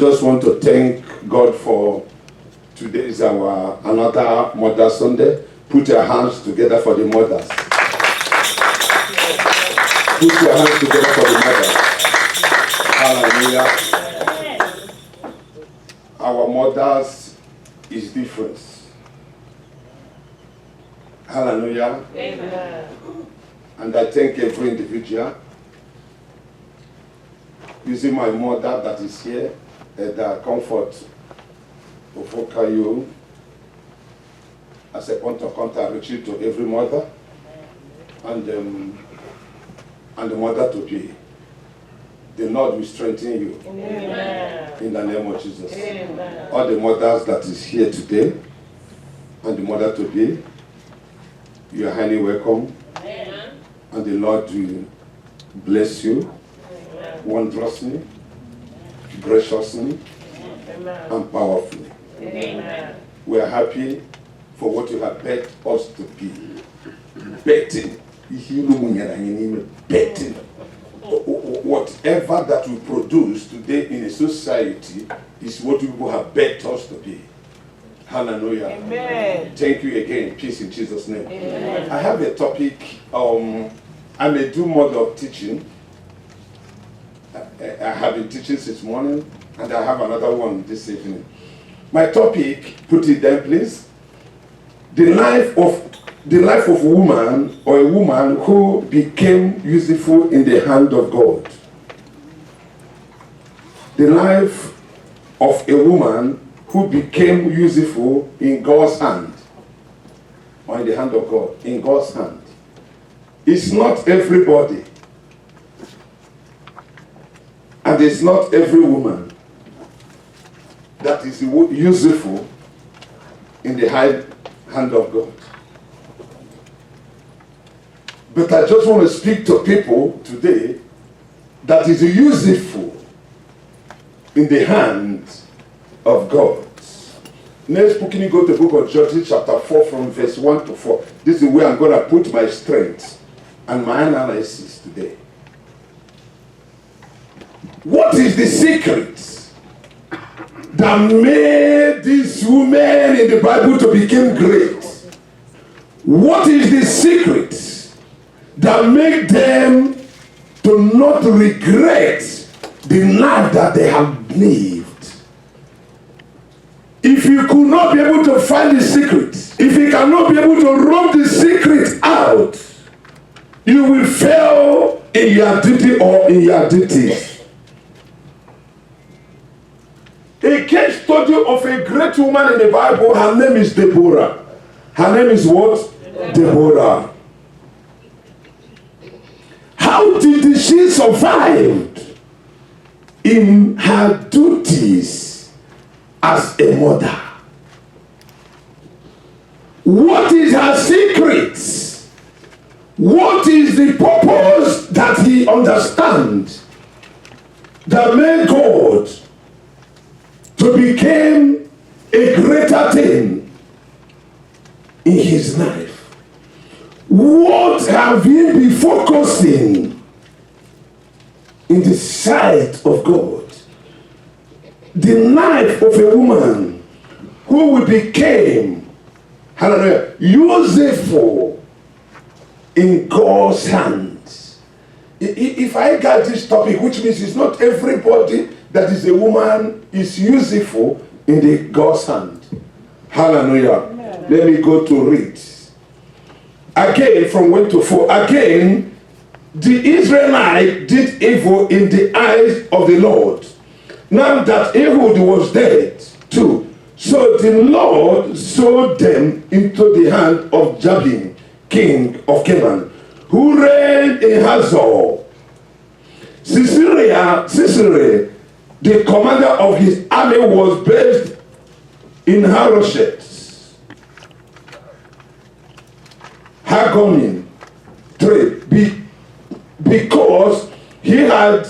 just want to thank God for today is our another Mother's Sunday. Put your hands together for the mothers. Put your hands together for the mothers. Hallelujah. Our mothers is different. Hallelujah. Amen. And I thank every individual. Using my mother that is here at the Comfort of Okayu as a point of contact, reach to every mother and the mother to be. The Lord will strengthen you. Amen. In the name of Jesus. Amen. All the mothers that is here today and the mother to be, you are highly welcome. Amen. And the Lord will bless you Amen. wondrously, graciously, Amen. and powerfully. Amen. We are happy for what you have bet us to be. Betting. Betting. Whatever that we produce today in a society is what people have bet us to be. Hallelujah. Amen. Thank you again. Peace in Jesus' name. Amen. I have a topic. I may do more of teaching. I have been teaching since morning, and I have another one this evening. My topic, put it there please. The life of a woman or a woman who became useful in the hand of God. The life of a woman who became useful in God's hand, or in the hand of God, in God's hand. It's not everybody, and it's not every woman that is useful in the hand of God. But I just want to speak to people today that is useful in the hand of God. Next book, can you go to the book of Judges chapter 4 from verse 1 to 4. This is where I'm going to put my strength and my analysis today. What is the secret that made these women in the Bible to become great? What is the secret that made them to not regret the life that they have lived? If you could not be able to find the secret, if you cannot be able to rub the secret out, you will fail in your duty or in your duties. A case study of a great woman in the Bible, her name is Deborah. Her name is what? Deborah. How did she survive in her duties as a mother? What is her secret? What is the purpose that he understands that made God to become a greater thing in his life? What have you been focusing in the sight of God? The life of a woman who became, hallelujah, useful in God's hands. If I got this topic, which means it's not everybody that is a woman is useful in the God's hand. Hallelujah. Amen. Let me go to read. Again, from 1 to 4. Again, the Israelites did evil in the eyes of the Lord. Now that Ehud was dead too, so the Lord sold them into the hand of Jabin, king of Canaan, who reigned in Hazor. Sisera, the commander of his army, was based in Harosheth. Hagonim, 3, because he had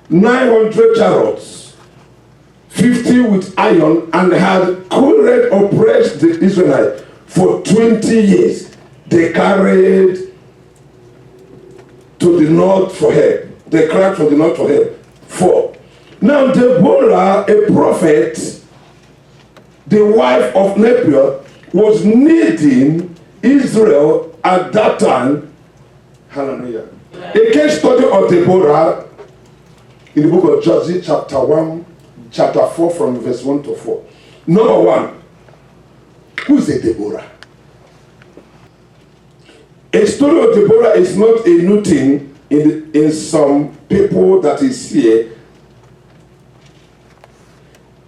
900 chariots, 50 with iron, and had currently oppressed the Israelites for 20 years. They carried to the north for help. They cried for the north for help. 4. Now Deborah, a prophet, the wife of Nepiot, was leading Israel at that time. Hallelujah. A case study of Deborah in the book of Judges, chapter 1, chapter 4, from verse 1 to 4. Number 1, who's a Deborah? A story of Deborah is not a new thing in some people that is here.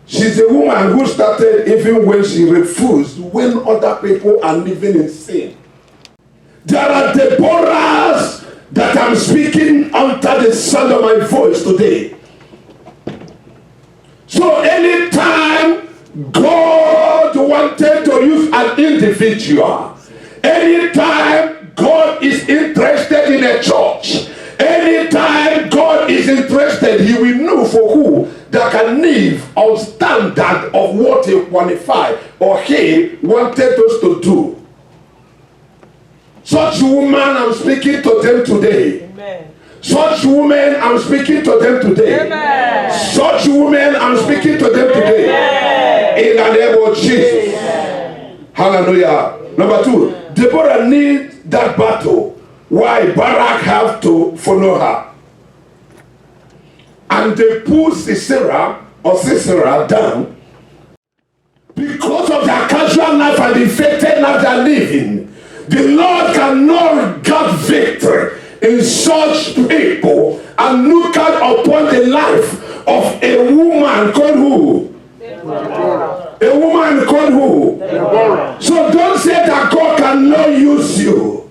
She's a woman who started even when she refused, when other people are living in sin. There are Deborahs that I'm speaking under the sound of my voice today. So anytime God wanted to use an individual, anytime God is interested in a church, anytime God is interested, he will know for who that can live on standard of what he qualified or he wanted us to do. Such woman, I'm speaking to them today. Amen. Such women, I'm speaking to them today. Amen. Such women, I'm speaking to them today. Amen. In the name of Jesus. Amen. Hallelujah. Number 2, Deborah needs that battle. Why Barak have to follow her. And they pull Sisera down because of their casual life and the infected life they are living. The Lord cannot get victory in such people and look out upon the life of a woman called who? Deborah. A woman called who? Deborah. So don't say that God cannot use you.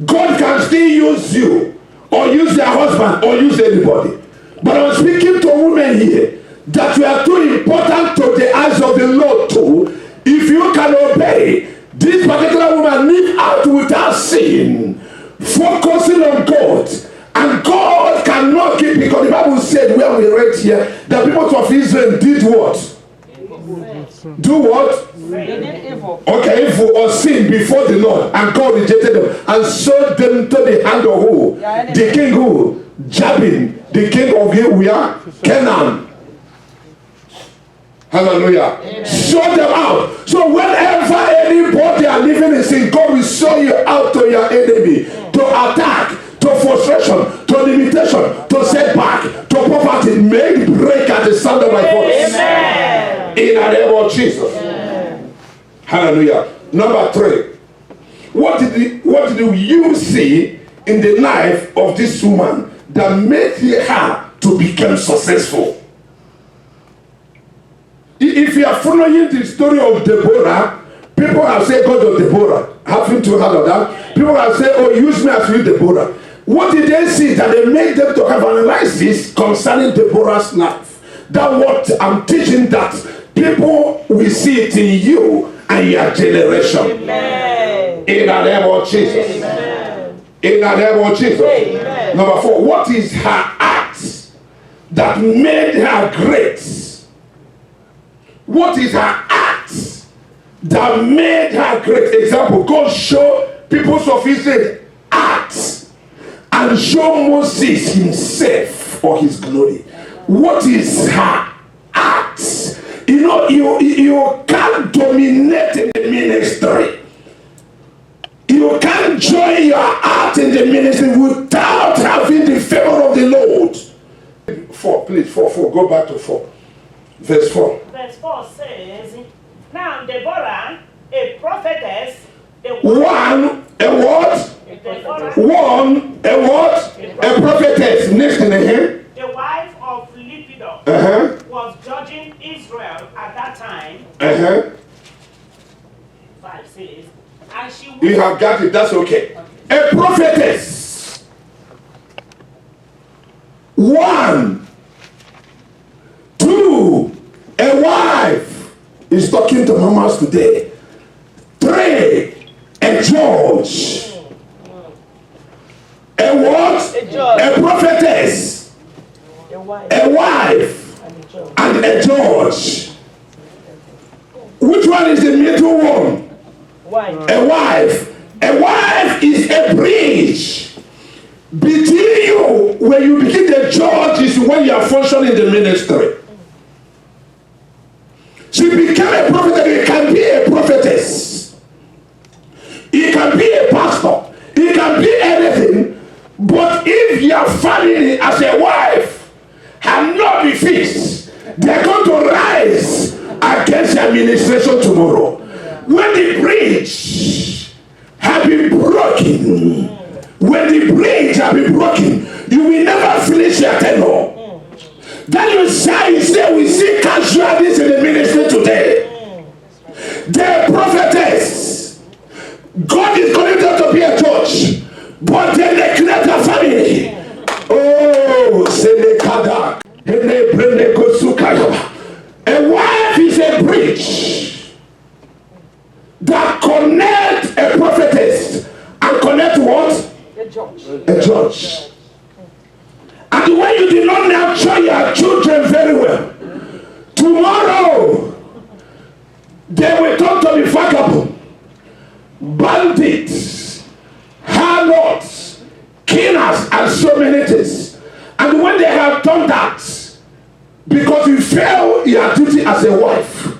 God can still use you, or use their husband, or use anybody. But I'm speaking to women here that you are too important to the eyes of the Lord too. If you can obey, this particular woman live out without sin, focusing on God, and God cannot keep, because the Bible said where we read here, the people of Israel did what? Do what? They did evil. Okay, evil or sin before the Lord, and God rejected them and sold them to the hand of who? The king who? Jabin, the king of here, Canaan. Hallelujah. Amen. Show them out. So whenever anybody are living in sin, God will show you out to your enemy, to attack, to frustration, to limitation, to setback, to poverty. Make break at the sound of my voice. Amen. In the name of Jesus. Amen. Hallelujah. Number 3. What did you see in the life of this woman that made her to become successful? If you are following the story of Deborah, people have said, God of Deborah. Haven't you heard of that? People have said, oh, use me as with Deborah. What did they see that they made them to have analysis concerning Deborah's life? That what I'm teaching, that people will see it in you and your generation. Amen. In the name of Jesus. Amen. In the name of Jesus. Amen. Number 4, what is her act that made her great? What is her act that made her great? Example, God show people of Israel acts and show Moses himself for his glory. What is her act? You know, you can't dominate in the ministry. You can't join your act in the ministry without having the favor of the Lord. 4, please, 4, go back to 4. Verse 4. Verse 4 says, now Deborah, a prophetess, a what? A what? A prophetess. Next in the hand. The wife of Lepidot was judging Israel at that time. 5 says, and she was, you have got it, that's okay. A prophetess. 1, 2, a wife is talking to mamas today. 3, a judge. A what? A judge. A prophetess. A wife. And a judge. Which one is the middle one? Wife. A wife. A wife is a bridge between you when you begin the a judge is when you are functioning in the ministry. She became a prophet. It can be a prophetess. It can be a pastor. It can be anything. But if your family as a wife have not been fixed, they're going to rise against the administration tomorrow. When the bridge have been broken, when the bridge have been broken, you will never finish your tenure. Then you say, we see casualties in the ministry today. The prophetess, God is calling them to be a judge, but they neglect the family. Oh, Senekada, a wife is a bridge that connect a prophetess and connect what? A judge. A judge. And when you did not nurture your children very well, tomorrow they will turn to be vagabond, bandits, harlots, killers, and so many things. And when they have done that, because you fail your duty as a wife,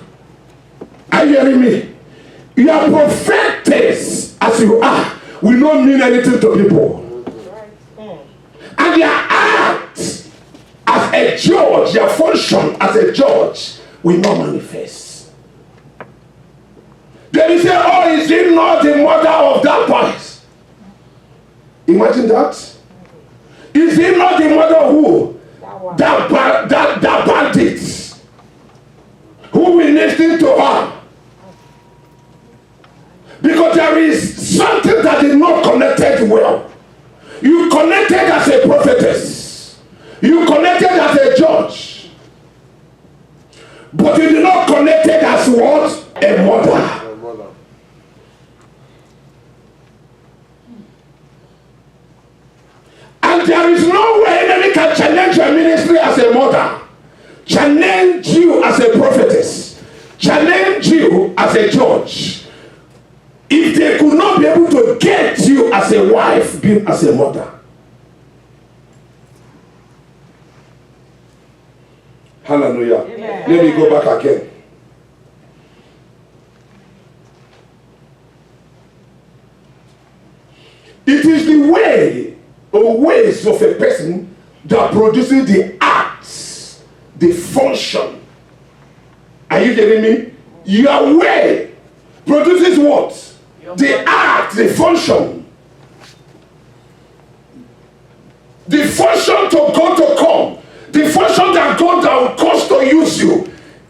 are you hearing me? Your prophetess as you are will not mean anything to people. And your act as a judge, your function as a judge will not manifest. They will say, oh, is he not the mother of that boy? Imagine that. Is he not the mother of who? That bandit. Who will listen to her? Because there is something that is not connected well. You connected as a prophetess. You connected as a judge. But you did not connected as what? A mother. And there is no way enemy can challenge your ministry as a mother, challenge you as a prophetess, challenge you as a judge, if they could not be able to get you as a wife, being as a mother. Hallelujah. Amen. Let me go back again. It is the way or ways of a person that produces the acts, the function. Are you getting me? Your way produces what? The act, the function. The function to God to come. The function that God that will cause to use you.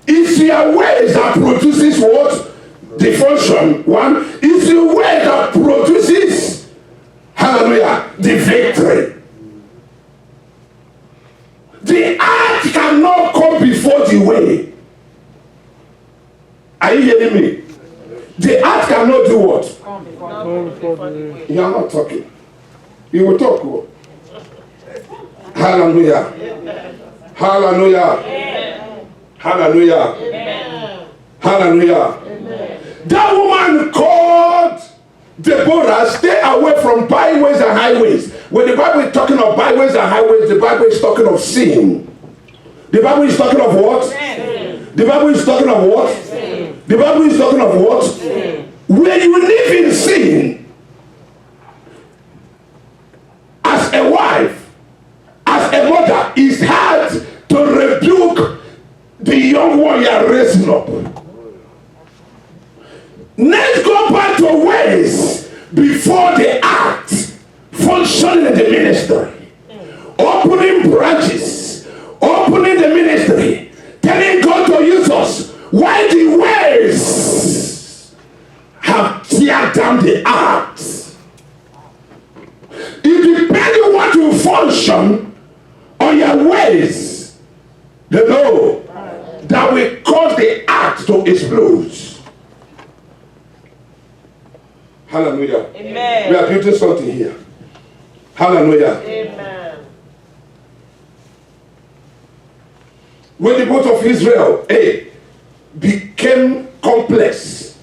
It's your way that produces what? The function. One is the way that produces, hallelujah, the victory. The act cannot come before the way. Are you hearing me? The act cannot do what? You are not talking. You will talk. Hallelujah. Hallelujah. Hallelujah. Hallelujah. That woman called Deborah, stay away from byways and highways. When the Bible is talking of byways and highways, the Bible is talking of sin. The Bible is talking of what? The Bible is talking of what? The Bible is talking of what? When you live in sin, as a wife, as a mother, it's hard to rebuke the young one you are raising up. Let's go back to ways before the act functioning in the ministry. Opening branches, opening the ministry, telling God to use us. Why the ways have teared down the acts? It depends on what you function on your ways. You know that will cause the act to explode. Hallelujah. Amen. We are building something here. Hallelujah. Amen. When the boat of Israel became complex,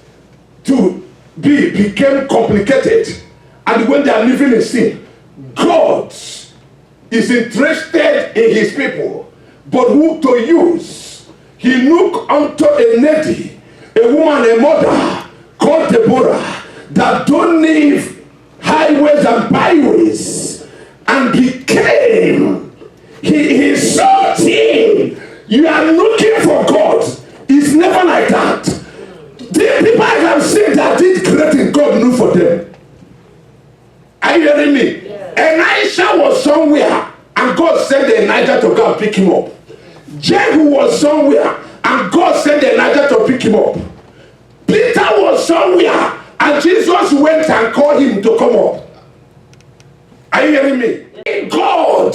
became complicated, and when they are living in sin, God is interested in his people, but who to use. He looked unto a lady, a woman, a mother, called Deborah, that don't leave highways and byways, and he came. He sought him. You are looking for God. It's never like that. The people I can say that did great in God knew for them. Are you hearing me? Elisha was somewhere, and God sent Elijah to go and pick him up. Jehu was somewhere, and God sent Elijah to pick him up. Peter was somewhere, and Jesus went and called him to come up. Are you hearing me? God,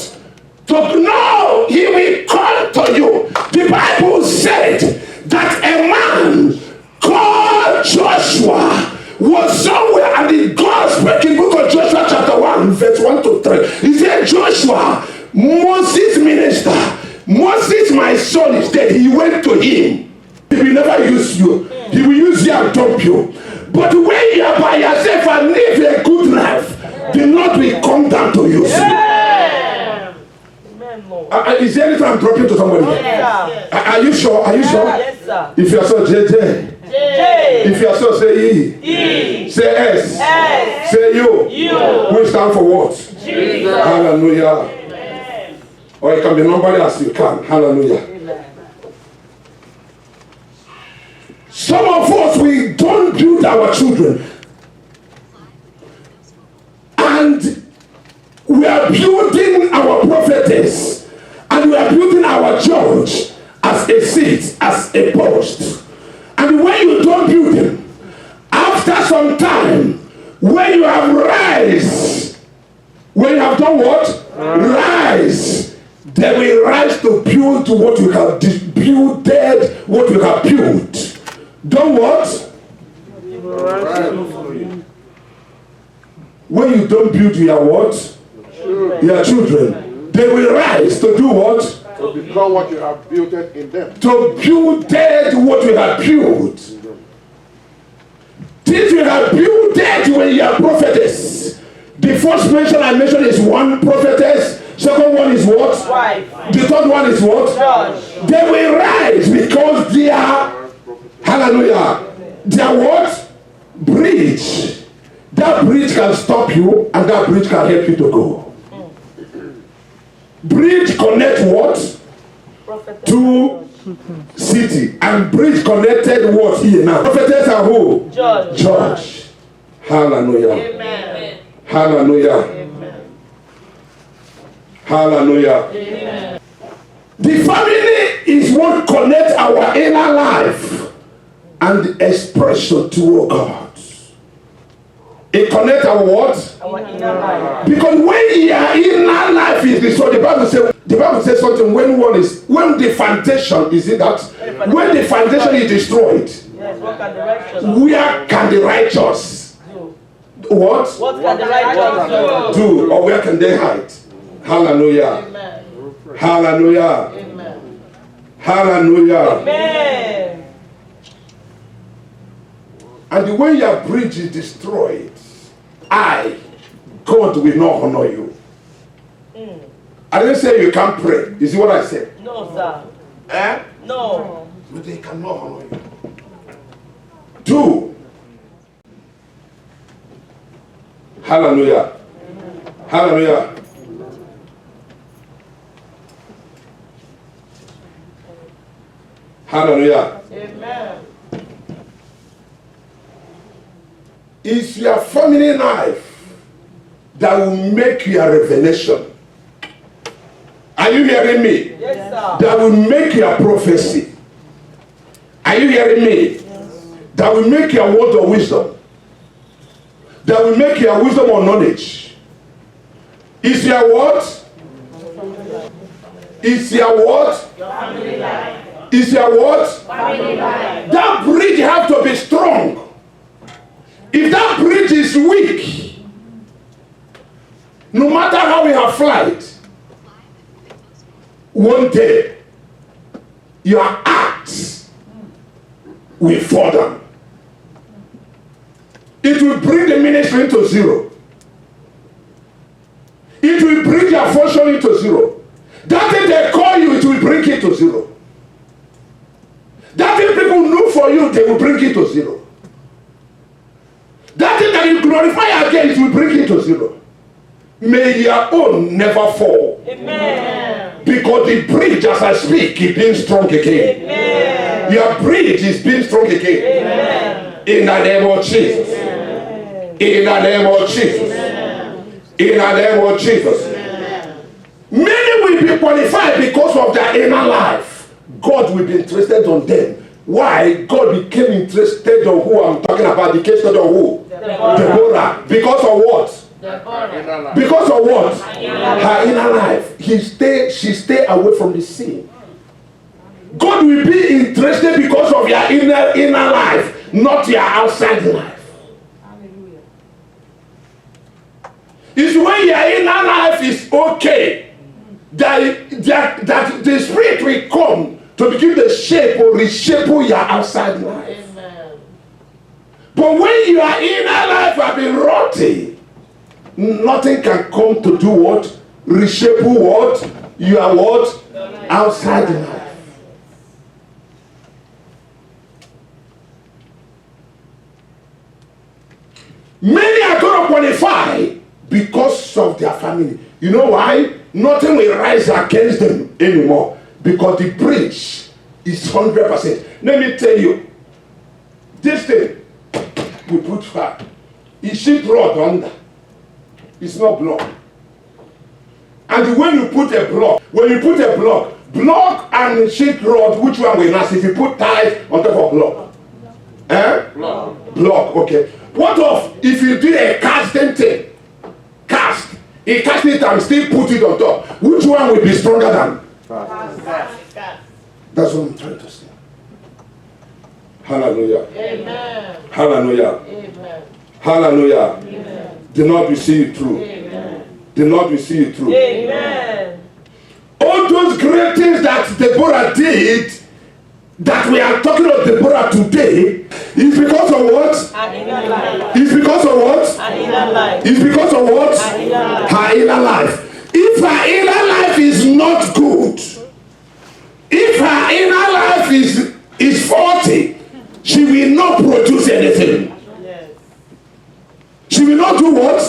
to know he will come to you. The Bible said that a man called Joshua was somewhere, and the God spoke in book of Joshua chapter 1 verse 1 to 3. He said, Joshua, Moses minister, Moses my son is dead. He went to him. He will never use you. He will use you and dump you. But when you are by yourself and live a good life, the Lord will come down to you. Yeah. Amen, Lord. Is there anything I'm dropping to somebody? Yes, Are you sure? Are you sure? Yes, sir. If you are so, JJ. J. If you are so, say E. E. Say S. S. Say U. U. We stand for what? Jesus. Hallelujah. Amen. Or it can be numbered as you can. Hallelujah. Amen. Some of us, we don't build our children. And we are building our prophetess. And we are building our church as a seat, as a post. And when you don't build them, after some time, when you have rise, when you have done what? Rise. They will rise to build what you have builded, what you have built. Don't what? When you don't build your what? Your children. They will rise to do what? To become what you have built it in them. To build what you have built. Things you have built when you are prophetess. The first mention I mentioned is one prophetess. Second one is what? Wife. The third one is what? Judge. They will rise because they are, hallelujah, they are what? Bridge. That bridge can stop you, and that bridge can help you to go. Bridge connect what? To city. And bridge connected what here now? Prophetess are who? Judge. Judge. Hallelujah. Amen. Hallelujah. Amen. Hallelujah. Amen. The family is what connects our inner life and the expression to God. It connects our what? Our inner life. Because when your inner life is destroyed, the Bible says something when the foundation is in that, when the foundation is destroyed, Yes, what can the righteous where can the righteous do? what? What can the righteous Do, or where can they hide? Hallelujah. Amen. Hallelujah. Amen. Hallelujah. Amen. And when your bridge is destroyed, God will not honor you. I didn't say you can't pray. You see what I said? No, sir. Eh? No. But they cannot honor you. 2. Hallelujah. Hallelujah. Hallelujah. Amen. It's your family life that will make your revelation. Are you hearing me? Yes, sir. That will make your prophecy. Are you hearing me? Yes. That will make your word of wisdom. That will make your wisdom or knowledge. Is your what? Is your what? Your family life. Is your what? Family life. That bridge have to be strong. If that bridge is weak, no matter how we have flight, one day your acts will fall down. It will bring the ministry to zero. it will bring their function into zero. That thing they call you, it will bring it to zero. That thing people look for you, they will bring it to zero. That thing that you glorify again, it will bring it to zero. May your own never fall. Amen. Because the bridge, as I speak, is being strong again. Amen. Your bridge is being strong again. Amen. In the name of Jesus. Amen. In the name of Jesus. Amen. In the name of Jesus. Amen. Many will be qualified because of their inner life. God will be interested on them. Why? God became interested on who I'm talking about. The case of who? Deborah. Because of what? Because of what? Her inner life. She stayed away from the sin. God will be interested because of your inner life, not your outside life. It's when your inner life is okay that the Spirit will come to begin to shape or reshape your outside life. Amen. But when your inner life has been rotten, nothing can come to do what? Reshape what? Your what? Outside life. Many are going to qualify because of their family. You know why? Nothing will rise against them anymore. Because the bridge is 100%. Let me tell you, this thing we put fire. It's sheet rod under. It's not block. And when you put a block, block and sheet rod, which one will last if you put ties on top of block? Block, okay. What of if you do a casting thing? Cast it and still put it on top. Which one will be stronger than? That's what I'm trying to say. Hallelujah. Amen. Hallelujah. Amen. Hallelujah. Amen. The Lord will see you through. Amen. The Lord will see you through. Amen. All those great things that Deborah did, that we are talking of Deborah today, is because of what? Her inner life. Is because of what? Her inner life. Is because of what? Her inner life. Her inner life. If her inner life is not good, if her inner life is faulty, she will not produce anything. Yes. She will not do what?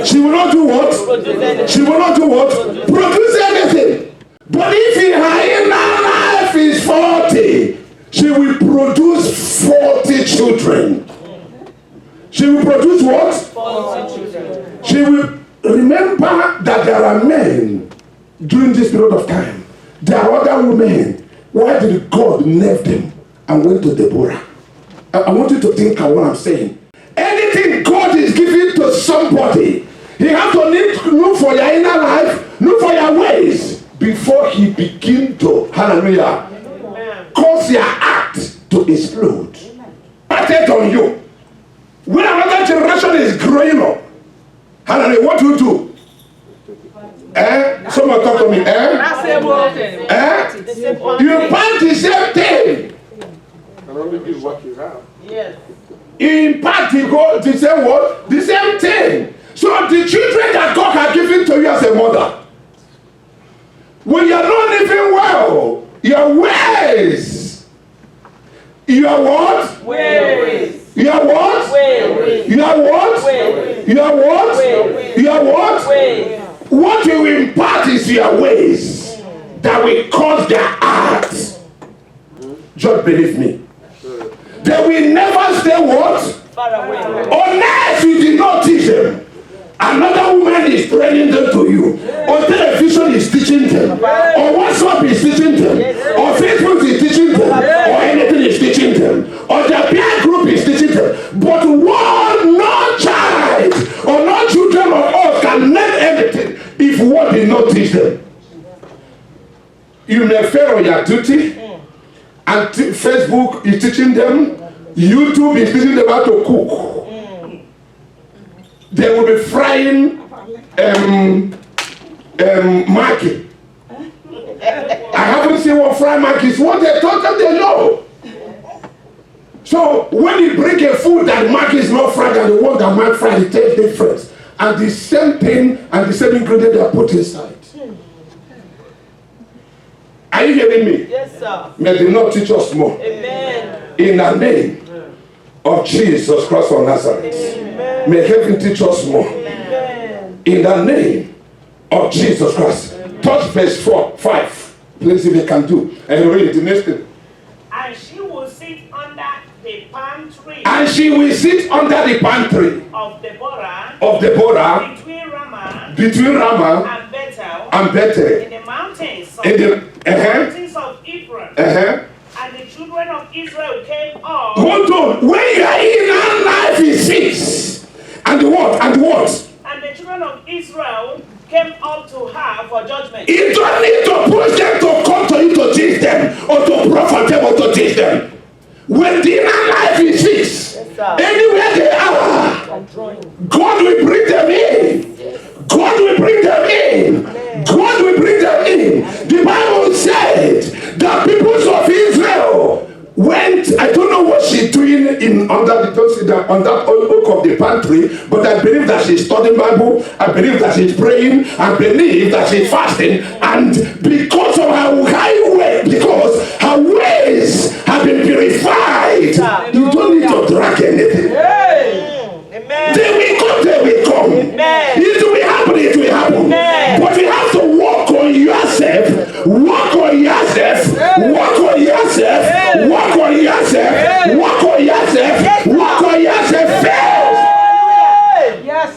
She will not do what? She will not do what? Produce anything. But if her inner life is faulty, she will produce 40 children. She will produce what? 40 children. She will remember that there are men during this period of time. There are other women. Why did God nerve them and went to Deborah? I want you to think of what I'm saying. Anything God is giving to somebody, he has to look for your inner life, look for your ways before he begin to, hallelujah, cause your act to explode. Started on you. When another generation is growing up, hallelujah, what do you do? Someone talk to me. You impart the same thing. And only give what you have. Yes. You impart the same what? The same thing. So the children that God has given to you as a mother, when you are not living well, your ways, your what? Ways. Your what? Ways. Your what? Ways. Your what? Ways. Your what? Ways. What you impart is your ways that will cause their acts. Just believe me. They will never stay what? Far away. Unless you did not teach them. Another woman is training them to you. Or television is teaching them. Or WhatsApp is teaching them. Or Facebook is teaching them. Or anything is teaching them. Or their peer group is teaching them. But no child or no children of us can learn anything if what did not teach them. You may fail on your duty. And Facebook is teaching them. YouTube is teaching them how to cook. They will be frying Maggi. I haven't seen what fried Maggi is. What they taught them, they know. So when you bring a food that Maggi is not fried and the one that Maggi fried, it tastes different. and the same thing and the same ingredient they are put inside. Are you hearing me? Yes, sir. May the Lord teach us more. Amen. In the name of Jesus Christ of Nazareth. Amen. May heaven teach us more. Amen. In the name of Jesus Christ. Touch verse 5. Please, if you can do. And read the next thing. And she will sit under the palm tree And she will sit under the palm tree of Deborah between Ramah and Bethel and in the mountains of, In the mountains of Ephraim. And the children of Israel came up. Hold on. When you are in our life is 6. And the what? And the what? And the children of Israel came up to her for judgment. You don't need to push them to come to you to teach them or to profit them or to teach them. When the inner life is 6, anywhere they are, God will bring them in. God will bring them in. God will bring them in. The Bible said the peoples of Israel went, I don't know what she's doing in on that oak of the pantry, but I believe that she's studying Bible, I believe that she's praying, I believe that she's fasting, and because of her high way, because her ways have been purified, you don't need to drag anything. Amen. They will come, they will come. Amen. It will happen, it will happen. Amen. But you have to work on yourself, work on yourself, work on yourself, work on yourself, work on yourself, work on yourself first. Yes.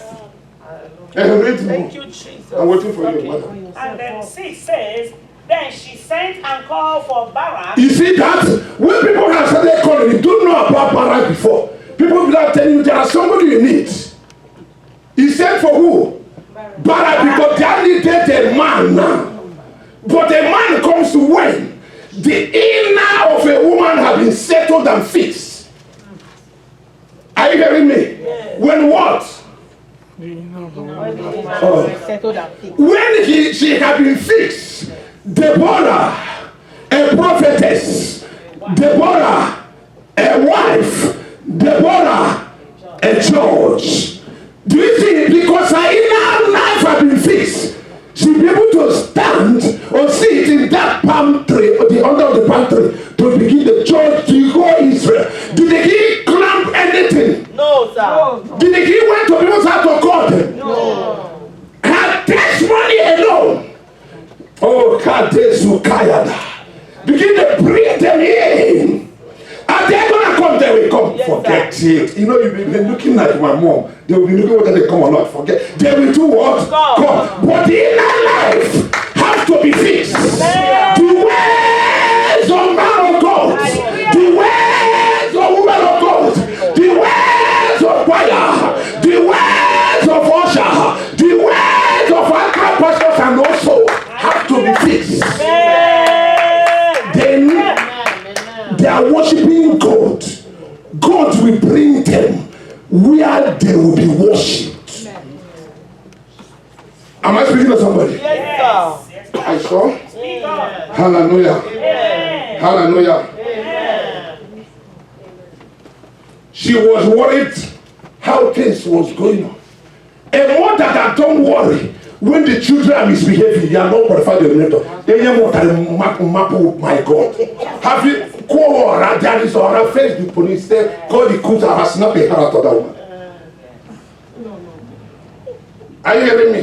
And read more. Thank you, Jesus. I'm waiting for you, mother. And then 6 says, then she sent and called for Barak. You see that? When people have started calling, you don't know about Barak before. People are telling you there is somebody you need. He sent for who? Barak, because they needed a man now. But a man comes to when the inner of a woman has been settled and fixed. Are you hearing me? Yes. When what? Settled and fixed. When she had been fixed, Deborah, a prophetess, Deborah, a wife, Deborah, a judge. Do you see? Because her inner life had been fixed. She'll be able to stand or sit in that palm tree or the under of the palm tree to begin the church to go Israel. Did the king clamp anything? No, sir. Did the king went to people's house to call them? No. Her testimony alone. Oh, Kadesu Kayada. Begin to bring them in. And they're gonna come, they will come. Yes, forget sir. it. You know, you've been looking like my mom. They will be looking whether they come or not. Forget. They will do what? Come. But the inner life has to be fixed. Amen. The ways of man of God, the ways of woman of God, the ways of choir, the ways of usher, the ways of anchor pastors and also have to be fixed. They are worshiping God. God will bring them where they will be worshipped. Am I speaking to somebody? Yes, sir. I saw. Speak up. Hallelujah. Amen. Hallelujah. Amen. She was worried how things was going on. A mother that don't worry when the children are misbehaving, you are not qualified to mentor. My God. Have you called or there or face the police there, call the court and has not been her out of that woman? Are you hearing me?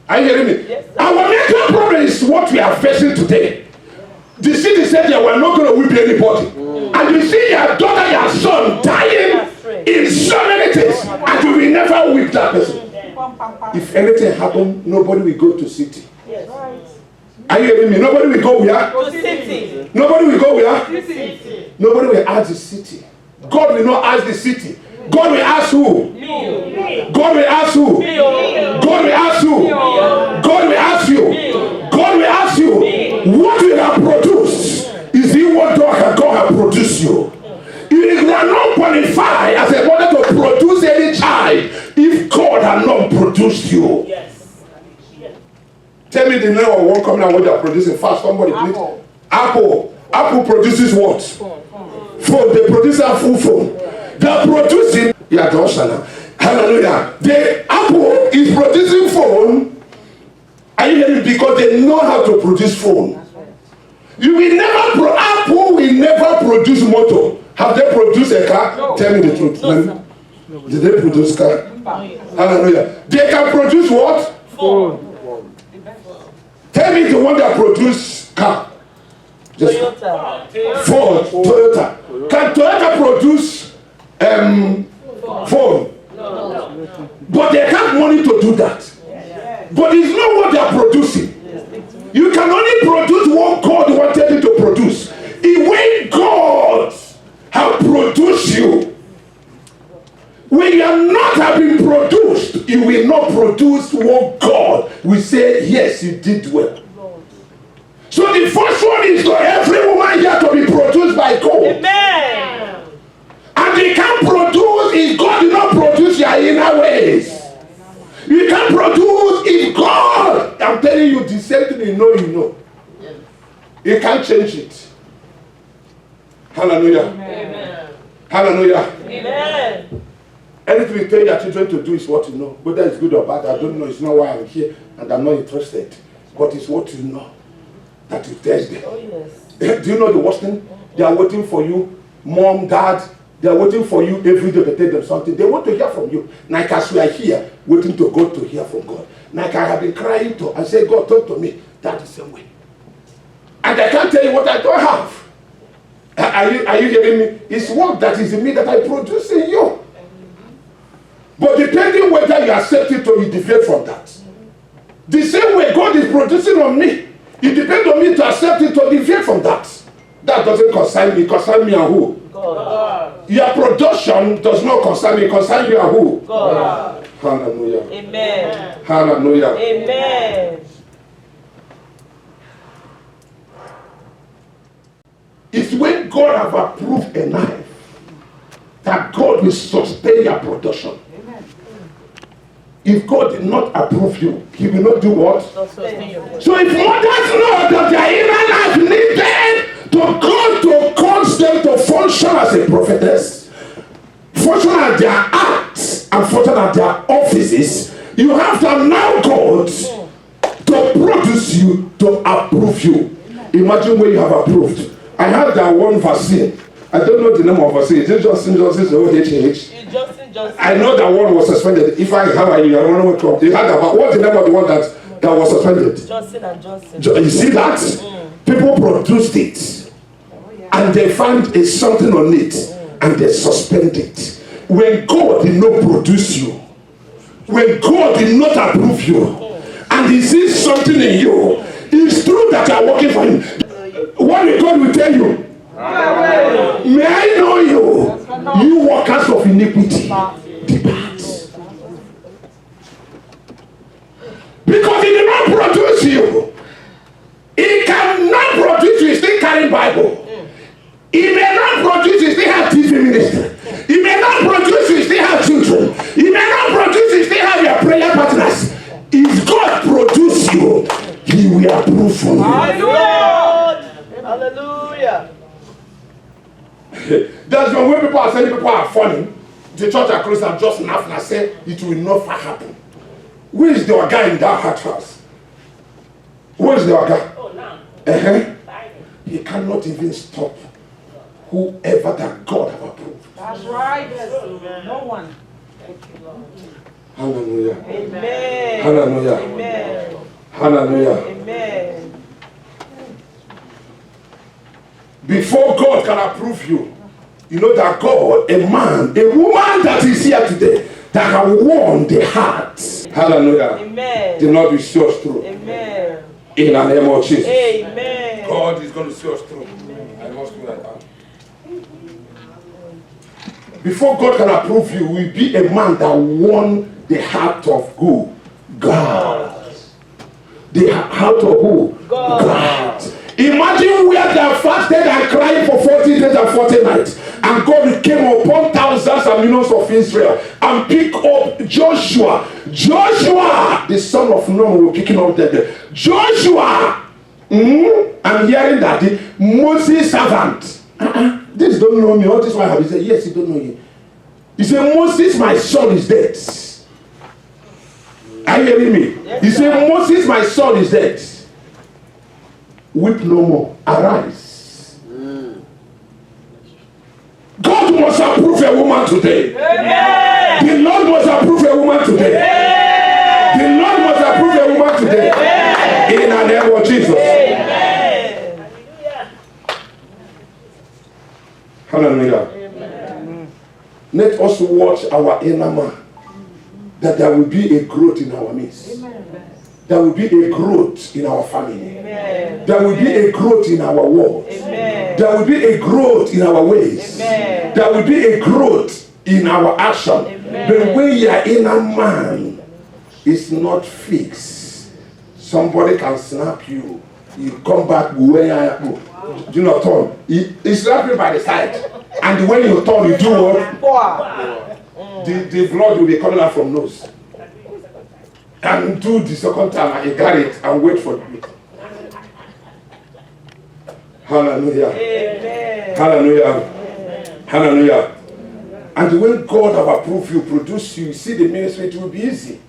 Are you hearing me? Yes, our major problem is what we are facing today. The city said they were not going to whip anybody. And you see your daughter, your son dying in so many things, and you will never whip that person. If anything happens, nobody will go to city. Yes. Are you hearing me? Nobody will go where? To city. Nobody will go where? City. Nobody will ask the city. God will not ask the city. God will ask who? You. God will ask who? You. God will ask you. God will ask you. God will ask you. What you have produced is the what God has produced you. You are not qualified as a mother to produce any child if God has not produced you. Yes. Tell me the name of one company what they are producing. Fast, somebody please. Apple. Apple produces what? Phone. They produce a full phone. They are producing. Yeah, Hallelujah. The Apple is producing phone. Are you hearing? Because they know how to produce phone. You will never Apple will never produce motor. Have they produced a car? No. Tell me the truth. No, did they produce car? Hallelujah. They can produce what? Phone. Tell me the one that produce car. Just Toyota. Ford. Toyota. Can Toyota produce phone? No. But they have money to do that. But it's not what they are producing. You can only produce what God wanted you to produce. When God has produced you, when you are not having produced, you will not produce what God will say, yes, you did well. So the first one is for every woman here to be produced by God. Amen. And they can't produce if God did not produce your inner ways. You can't produce if God, I'm telling you the same thing you know. You can't change it. Hallelujah. Amen. Hallelujah. Amen. Anything you tell your children to do is what you know. Whether it's good or bad, I don't know. It's not why I'm here and I'm not interested. But it's what you know that you test them. Oh, yes. Do you know the worst thing? They are waiting for you, mom, dad. They are waiting for you every day to tell them something. They want to hear from you. Like as we are here, waiting to God to hear from God. Like I have been crying to and say, God, talk to me. That's the same way. And I can't tell you what I don't have. Are you hearing me? It's work that is in me that I produce in you. But depending whether you accept it or you deviate from that. The same way God is producing on me. It depends on me to accept it or deviate from that. That doesn't concern me. Concern me and who? God. Your production does not concern me. Concern you and who? God. Hallelujah. Amen. Hallelujah. Amen. It's when God have approved a knife that God will sustain your production. Amen. If God did not approve you, He will not do what? So if mothers know that their inner life needed to God to cause them to function as a prophetess, function at their acts, and function at their offices, you have to allow God to produce you, to approve you. Imagine when you have approved. I had that one vaccine. I don't know the name of vaccine. Is it Johnson or HH? Johnson. I know that one was suspended. If I how are you? I don't know what to. They had about what's the name of the one that was suspended? Johnson & Johnson. You see that? People produced it, and they found something on it, and they suspended it. When God did not produce you, when God did not approve you, and He sees something in you, it's true that you are working for Him. What did God will tell you? May I know you, you workers of iniquity, depart. Because He did not produce you. He cannot produce you, He still carrying Bible. He may not produce you, still have TV ministry. He may not produce you, still have children. He may not produce you, still have your prayer partners. If God produce you, He will approve for you. Hallelujah. That's when people are saying people are funny. The church are close and just laugh and say it will never happen. Where is the guy in that hot house? Where is the guy? Oh, no. He cannot even stop whoever that God have approved. That's right. No one. Thank you, Lord. Hallelujah. Amen. Hallelujah. Amen. Hallelujah. Amen. Before God can approve you, you know that God, a man, a woman that is here today, that have won the heart. Hallelujah. Amen. The Lord will see us through. Amen. In the name of Jesus. Amen. God is going to see us through. Amen. I must do that. Before God can approve you, will be a man that won the heart of who? God. The heart of who? God. Imagine where they are fasted and crying for 40 days and 40 nights. And God came upon thousands and millions of Israel and picked up Joshua. Joshua, the son of Nun, will picking up them. Joshua, I'm hearing that Moses' servant. This don't know me. All this one have said, yes, he don't know you. He said, Moses, my son, is dead. Are you hearing me? He said, Moses, my son, is dead. Weep no more. Arise. God must approve a woman today. Amen. The Lord must approve a woman today. Amen. The Lord must approve a woman today. Amen. In the name of Jesus. Amen. Hallelujah. Amen. Let us watch our inner man, that there will be a growth in our midst. Amen. There will be a growth in our family. Amen. There will be a growth in our words. Amen. There will be a growth in our ways. Amen. There will be a growth in our action. Amen. The way your inner man is not fixed, somebody can snap you. You come back where you do not turn. He slap you by the side, and when you turn, you do what? The blood will be coming out from nose. And do the second time and you carry it and wait for it. Hallelujah. Amen. Hallelujah. Amen. Hallelujah. And when God have approved you, produce you, see the ministry, it will be easy.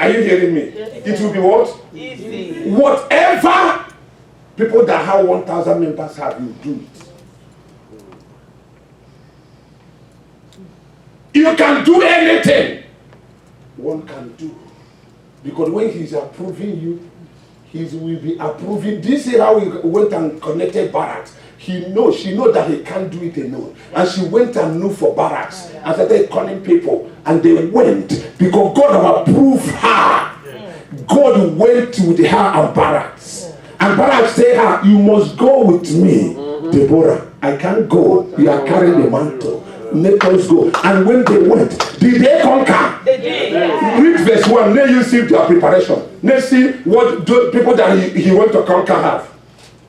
Are you hearing me? Yes, it will be what? Easy. Whatever people that have 1,000 members have, you do it. You can do anything one can do. Because when he's approving you, he will be approving. This is how he went and connected barracks. She knows that he can't do it alone. And she went and looked for barracks and started calling people. And they went because God have approved her. God went with her and barracks. And barracks say her, you must go with me, Deborah. I can't go. You are carrying the mantle. Let us go. And when they went, did they conquer? They did. Read verse 1. Let you see their preparation. Let's see what the people that he went to conquer have.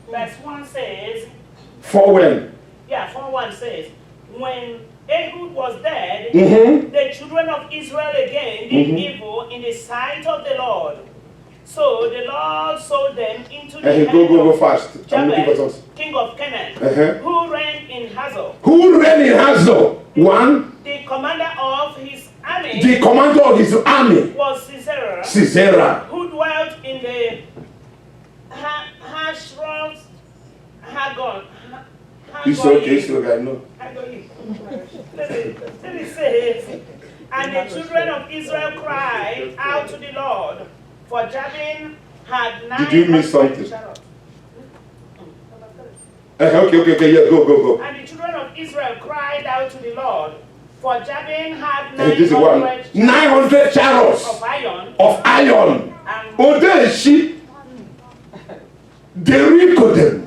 Verse 1 says. 4:1. Yeah, 4:1 says, when Ehud was dead, the children of Israel again did evil in the sight of the Lord. So the Lord sold them into the hand go fast. Jabez, king of Canaan, who reigned in Hazor. Who reigned in Hazor? One. The commander of his army. The commander of his army was Sisera. Sisera. Who dwelt in the Hashroth Hagon. It's okay, I know. Let me say, and the children of Israel cried out to the Lord, for Jabin had 9. Did you miss something? Okay, yeah, go. And the children of Israel cried out to the Lord, for Jabin had 900 chariots of iron. Oh, there is she. They recruit them.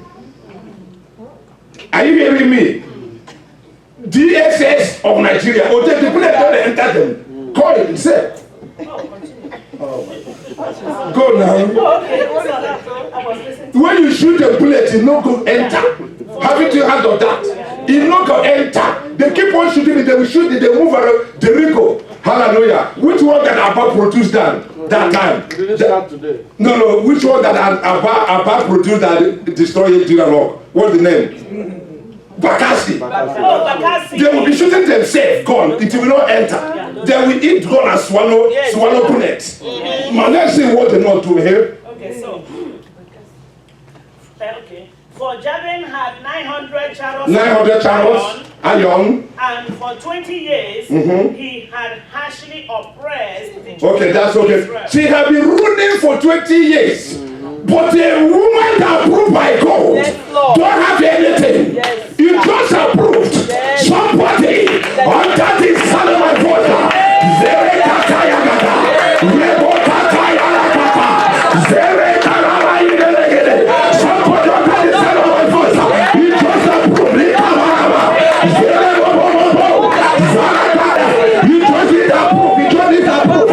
Are you hearing me? DSS of Nigeria. Oh, the people that don't enter them. Call it himself. Go now. When you shoot a bullet, you no go enter. Haven't you heard of that? You no go enter. They keep on shooting it, they will shoot it, they move around. They recall. Hallelujah. Which one that Abba produced that time? Didn't start today. No. Which one that Abba produced that destroyed Dinalog? What's the name? Bakassi. Bakassi. They will be shooting themselves, gun. It will not enter. They will eat gun and swallow bullets. Man, let's see what they not do here. Okay, so. Okay. For Jabin had 900 chariots. 900 chariots. Iron. And for 20 years, he had harshly oppressed the children Okay, that's of okay. Israel. She had been ruling for 20 years. But a woman approved by God don't have anything. You just approved. Somebody under the sound of my voice. Somebody under the sound of my voice. You just approved. You just need approve. You just need approve.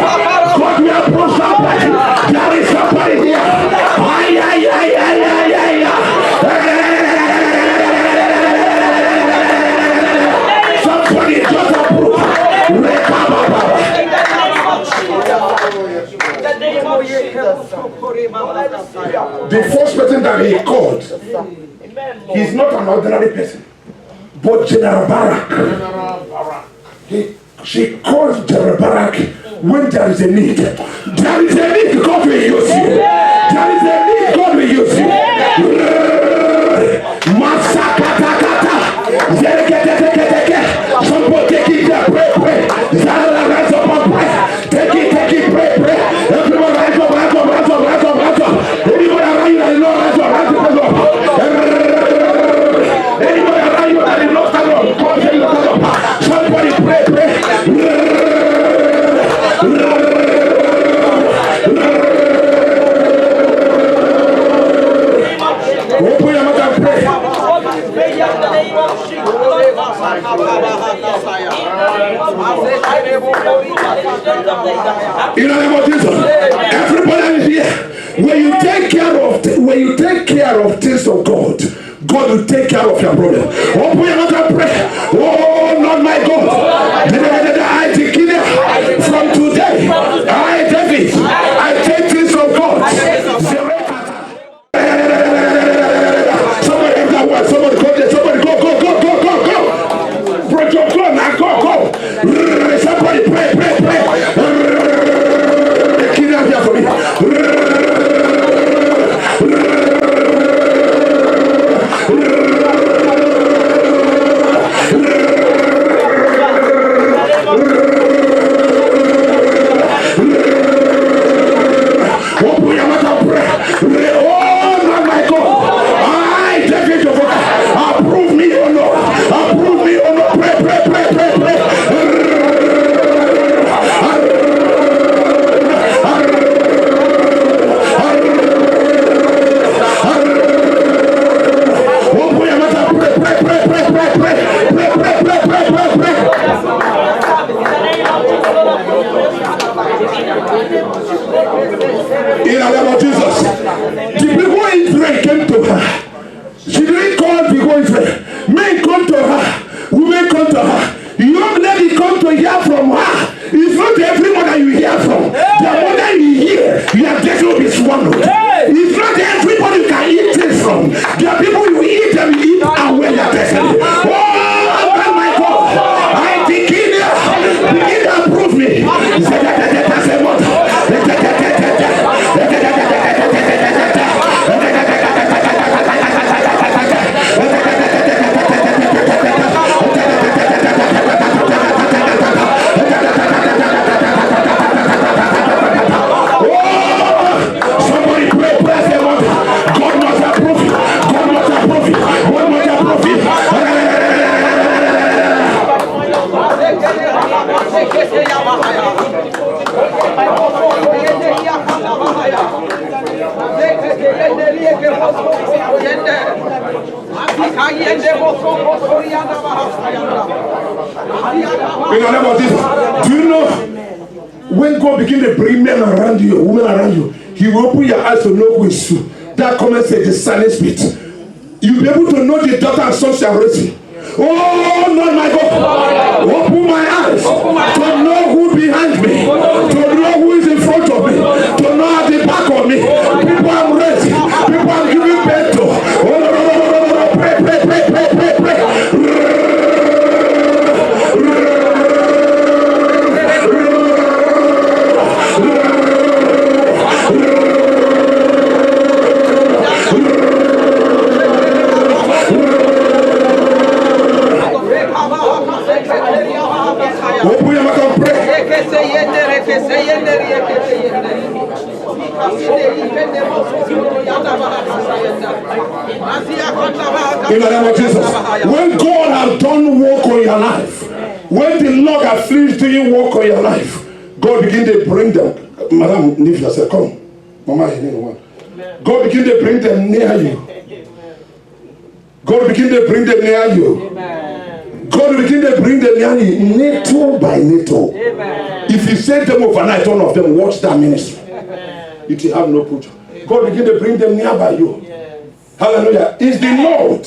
God will approve somebody. There is somebody here. Somebody just approve. The first person that he called, he's not an ordinary person. But General Barak, she calls General Barak when there is a need. There is a need, God will use you. There is a need, God will use you. Masakatakata. Somebody take it there, pray. Rise up and pray. Take it, pray. Everyone rise up. Anybody around you that is not rise up. Anybody around you that is not stand up. Somebody pray. Open your mouth and pray. In the name of Jesus, everybody is here. When you take care of things of God, God will take care of your problem. Open your mouth and pray. Oh, not my God. I declare from today, David, I take things of God. Somebody have that word. Somebody go there. Somebody go. Break your floor now. Go. Somebody pray. Keep that here for me. Open your mouth and pray. Oh, my God. I take it to God. Approve me or no. Pray. Open your mouth and pray. In the name of Jesus, the people in Israel came to her. She didn't call people Israel. Men come to her. Women come to her. Young lady come to hear from her. It's not every mother you hear from. The mother you hear, your destiny will be swallowed. It's not everybody you can eat things from. There are people you eat and you eat away your destiny. Oh my God! I declare, begin to approve me. In the name of Jesus, do you know when God begin to bring men around you, women around you, He will open your eyes to know who is who. That comment says the silent spirit. You'll be able to know the daughter and son shall raise. Oh, not my God. Open my eyes to know who behind me, to know who is in front of me, to know at the back of me. People I'm raising, people I'm giving birth to. Oh, no. Pray. Open your mouth and pray. In the name of Jesus, when God has done work on your life, when the Lord has finished doing work on your life, God begin to bring them. Madam, leave yourself. Come, Mama, you need one. God begin to bring them near you. God begin to bring them near you. God will begin to bring them near you, little by little. If you send them overnight, all of them watch that ministry. It will have no future. God begin to bring them nearby you. Hallelujah. It's the Lord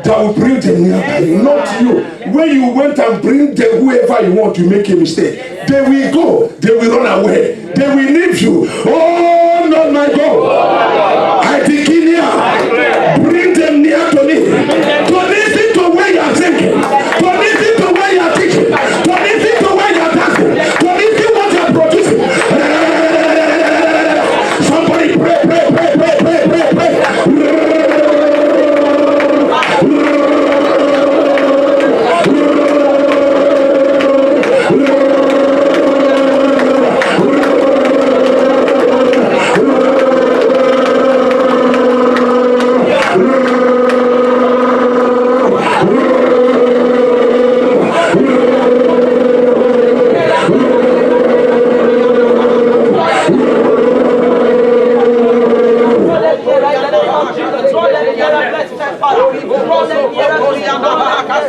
that will bring them nearby you, not you. When you went and bring them whoever you want, you make a mistake. They will go. They will run away. They will leave you. Oh, not my God. I declare, bring them near to me. To listen to where you are saying.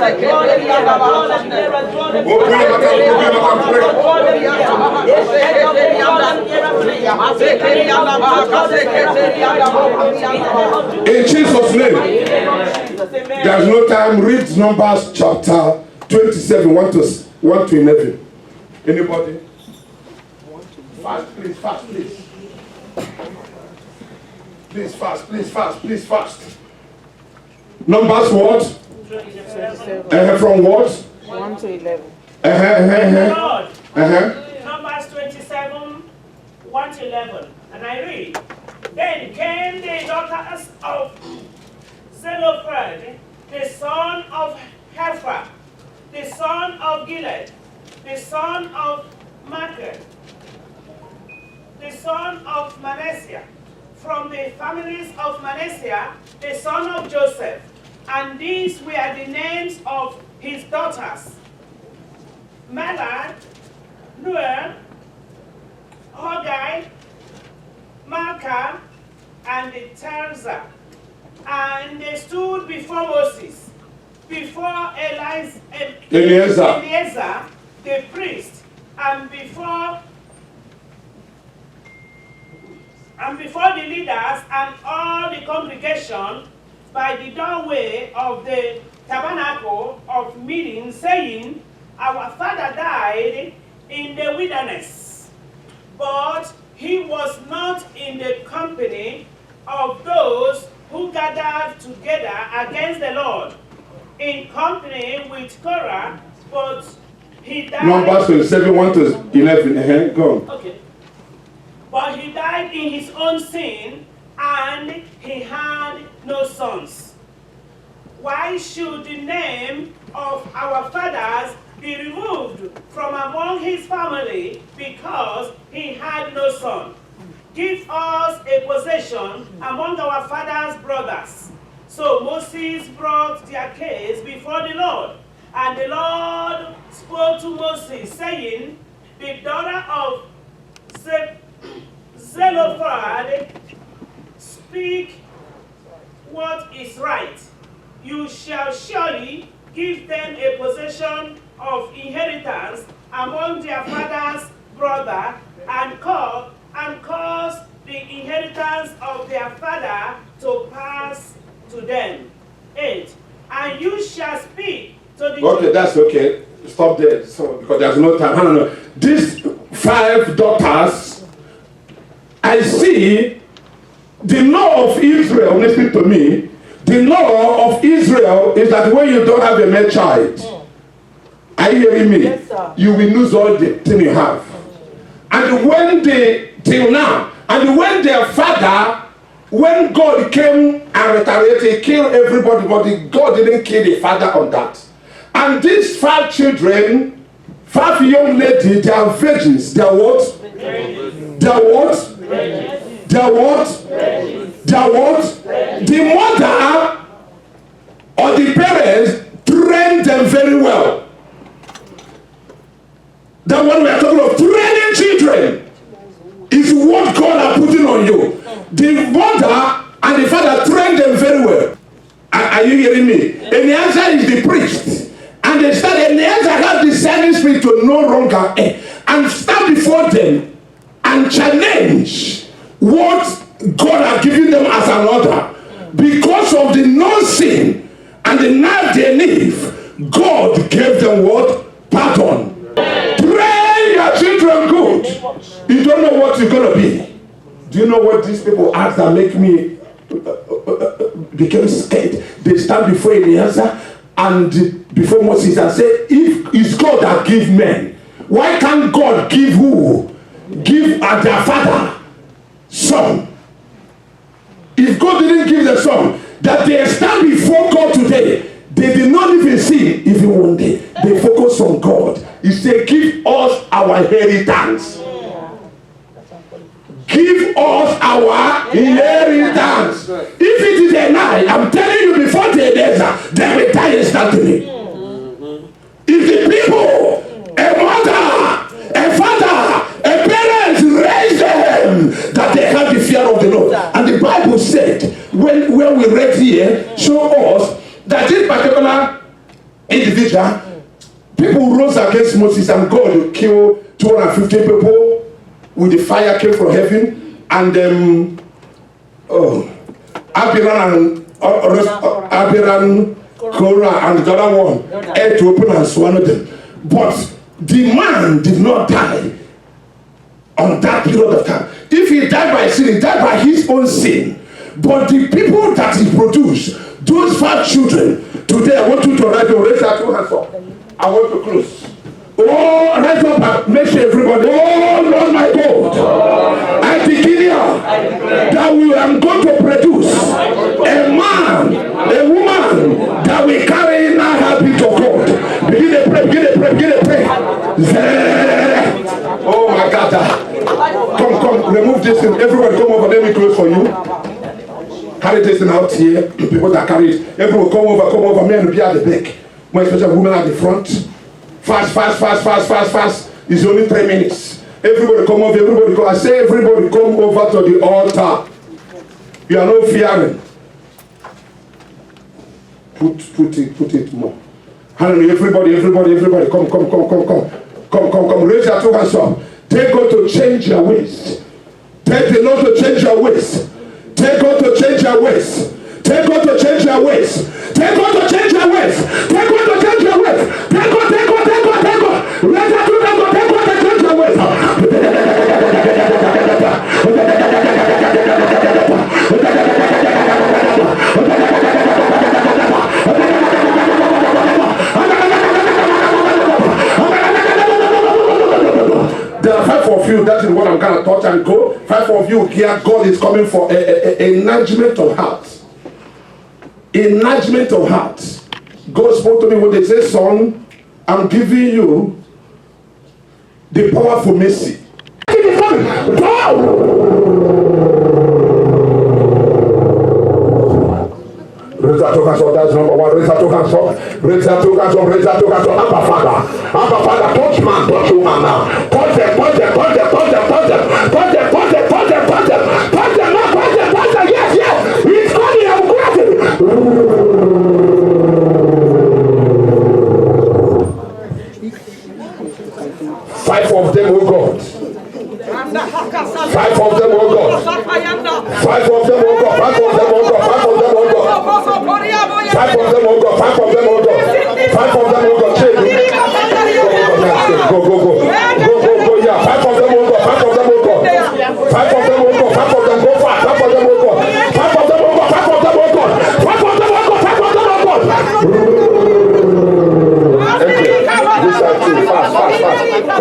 In Jesus' name. There's no time. Read Numbers chapter 27, 1 to 11. Anybody? Fast, please, fast, please. Please fast, please fast, please fast. Numbers what? From what? 1 to 11. Numbers 27, 1 to 11. And I read. Then came the daughters of Zelophehad, the son of Hepher, the son of Gilead, the son of Machir, the son of Manasseh, from the families of Manasseh, the son of Joseph. And these were the names of his daughters: Malad, Nuer, Hoggai, Malka, and Tirzah. And they stood before Moses, before Eleazar, the priest, and before the leaders and all the congregation by the doorway of the tabernacle of meeting, saying, Our father died in the wilderness, but he was not in the company of those who gathered together against the Lord, in company with Korah, but he died. Numbers 27, 1 to 11. Go on. Okay. But he died in his own sin, and he had no sons. Why should the name of our fathers be removed from among his family because he had no son? Give us a possession among our father's brothers. So Moses brought their case before the Lord. And the Lord spoke to Moses, saying, The daughter of Zelophehad speak what is right. You shall surely give them a possession of inheritance among their father's brother, and cause the inheritance of their father to pass to them. 8. And you shall speak to the... Okay, that's okay. Stop there. So, because there's no time. No. These 5 daughters, I see the law of Israel. Listen to me. The law of Israel is that when you don't have a male child, are you hearing me? Yes, sir. You will lose all the thing you have. And when till now, and when their father, when God came and retaliated, he killed everybody, but God didn't kill the father on that. And these 5 children, 5 young ladies, they are virgins. They are what? They are what? They are what? They are what? The mother or the parents trained them very well. That's what we are talking about. Training children is what God has put on you. The mother and the father trained them very well. Are you hearing me? Eleazar is the priest. And they started, Eleazar had the discerning spirit to no longer and stand before them and challenge what God has given them as an order. Because of the no-sin and the night they live, God gave them what? Pardon. Train your children good. You don't know what you're going to be. Do you know what these people ask that make me become scared? They stand before Eleazar and before Moses and say, if it's God that give men, why can't God give who? Give their father son. If God didn't give the son, that they stand before God today, they did not even see even one day. They focus on God. He said, give us our inheritance. Give us our inheritance. If it is a lie, I'm telling you before the desert, they will die instantly. If the people, a mother, a father, a parent raise them, that they have the fear of the Lord. And the Bible said, when we read here, show us that this particular individual, people rose against Moses and God killed 250 people with the fire came from heaven. And Abiram, Korah, and the other one had to open and swallow them. But the man did not die on that period of time. If he died by sin, he died by his own sin. But the people that he produced, those 5 children, today I want you to raise your hands up. I want to close. Oh, rise up and make sure everybody, oh Lord my God, I declare that we are going to produce a man, a woman that we carry in our habit of God. Begin to pray, begin to pray, begin to pray. Oh my God. Come, remove this thing. Everybody come over, let me close for you. Carry this thing out here. People that carry it. Everyone come over. Men will be at the back. More especially women at the front. Fast. It's only 3 minutes. Everybody come over, everybody come. I say everybody come over to the altar. You are not fearing. Put it more. Hallelujah. Everybody, come. Raise your 2 hands up. Take God to change your ways. Take the Lord to change your ways. Take God to change your ways. Take God to change your ways. Take God to change your ways. Take God to change your ways. Take God. Raise your 2 hands up. Take God to change your ways. There are 5 of you, that is what I'm going to touch and go. 5 of you here, God is coming for a enlargement of heart. Enlargement of heart. God spoke to me when they say, son, I'm giving you the power for mercy. It is coming. Go! Raise that 2 hands up, that's number 1. Raise that 2 hands up. Raise that 2 hands up. Abba Father, touch man, touch woman now. Touch them, yes. He's coming, I'm grabbing. 5 of them, oh God. 5 of them, oh God. 5 of them, oh God. 5 of them, oh God. 5 of them, oh God. 5 of them, oh God. 5 of them, oh God. 5 of them, oh God. Go. Yeah. 5 of them, oh God. 5 of them, oh God. 5 of them, oh God. 5 of them, go fast. 5 of them, oh God. 5 of them, oh God. 5 of them, oh God. 5 of them, oh God. 5 of them, oh God. Fast.